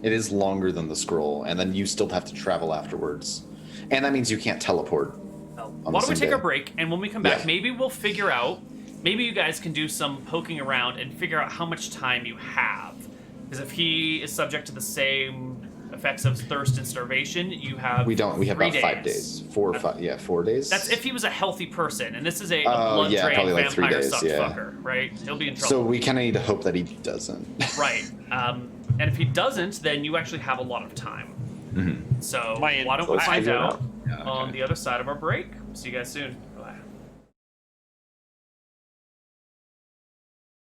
[SPEAKER 4] It is longer than the scroll, and then you still have to travel afterwards. And that means you can't teleport.
[SPEAKER 1] Why don't we take our break, and when we come back,
[SPEAKER 4] Yeah.
[SPEAKER 1] maybe we'll figure out, maybe you guys can do some poking around and figure out how much time you have. Because if he is subject to the same effects of thirst and starvation, you have
[SPEAKER 4] We have
[SPEAKER 1] 3
[SPEAKER 4] about 5 days. 4 or 5, yeah, 4 days.
[SPEAKER 1] That's if he was a healthy person, and this is a
[SPEAKER 4] Oh,
[SPEAKER 1] blood
[SPEAKER 4] yeah,
[SPEAKER 1] drain
[SPEAKER 4] probably like 3
[SPEAKER 1] vampire
[SPEAKER 4] days,
[SPEAKER 1] suck
[SPEAKER 4] yeah.
[SPEAKER 1] fucker, right? He'll be in trouble.
[SPEAKER 4] So we kind of need to hope that he doesn't.
[SPEAKER 1] Right. And if he doesn't, then you actually have a lot of time. So why don't we find out on the other side of our break? See you guys soon.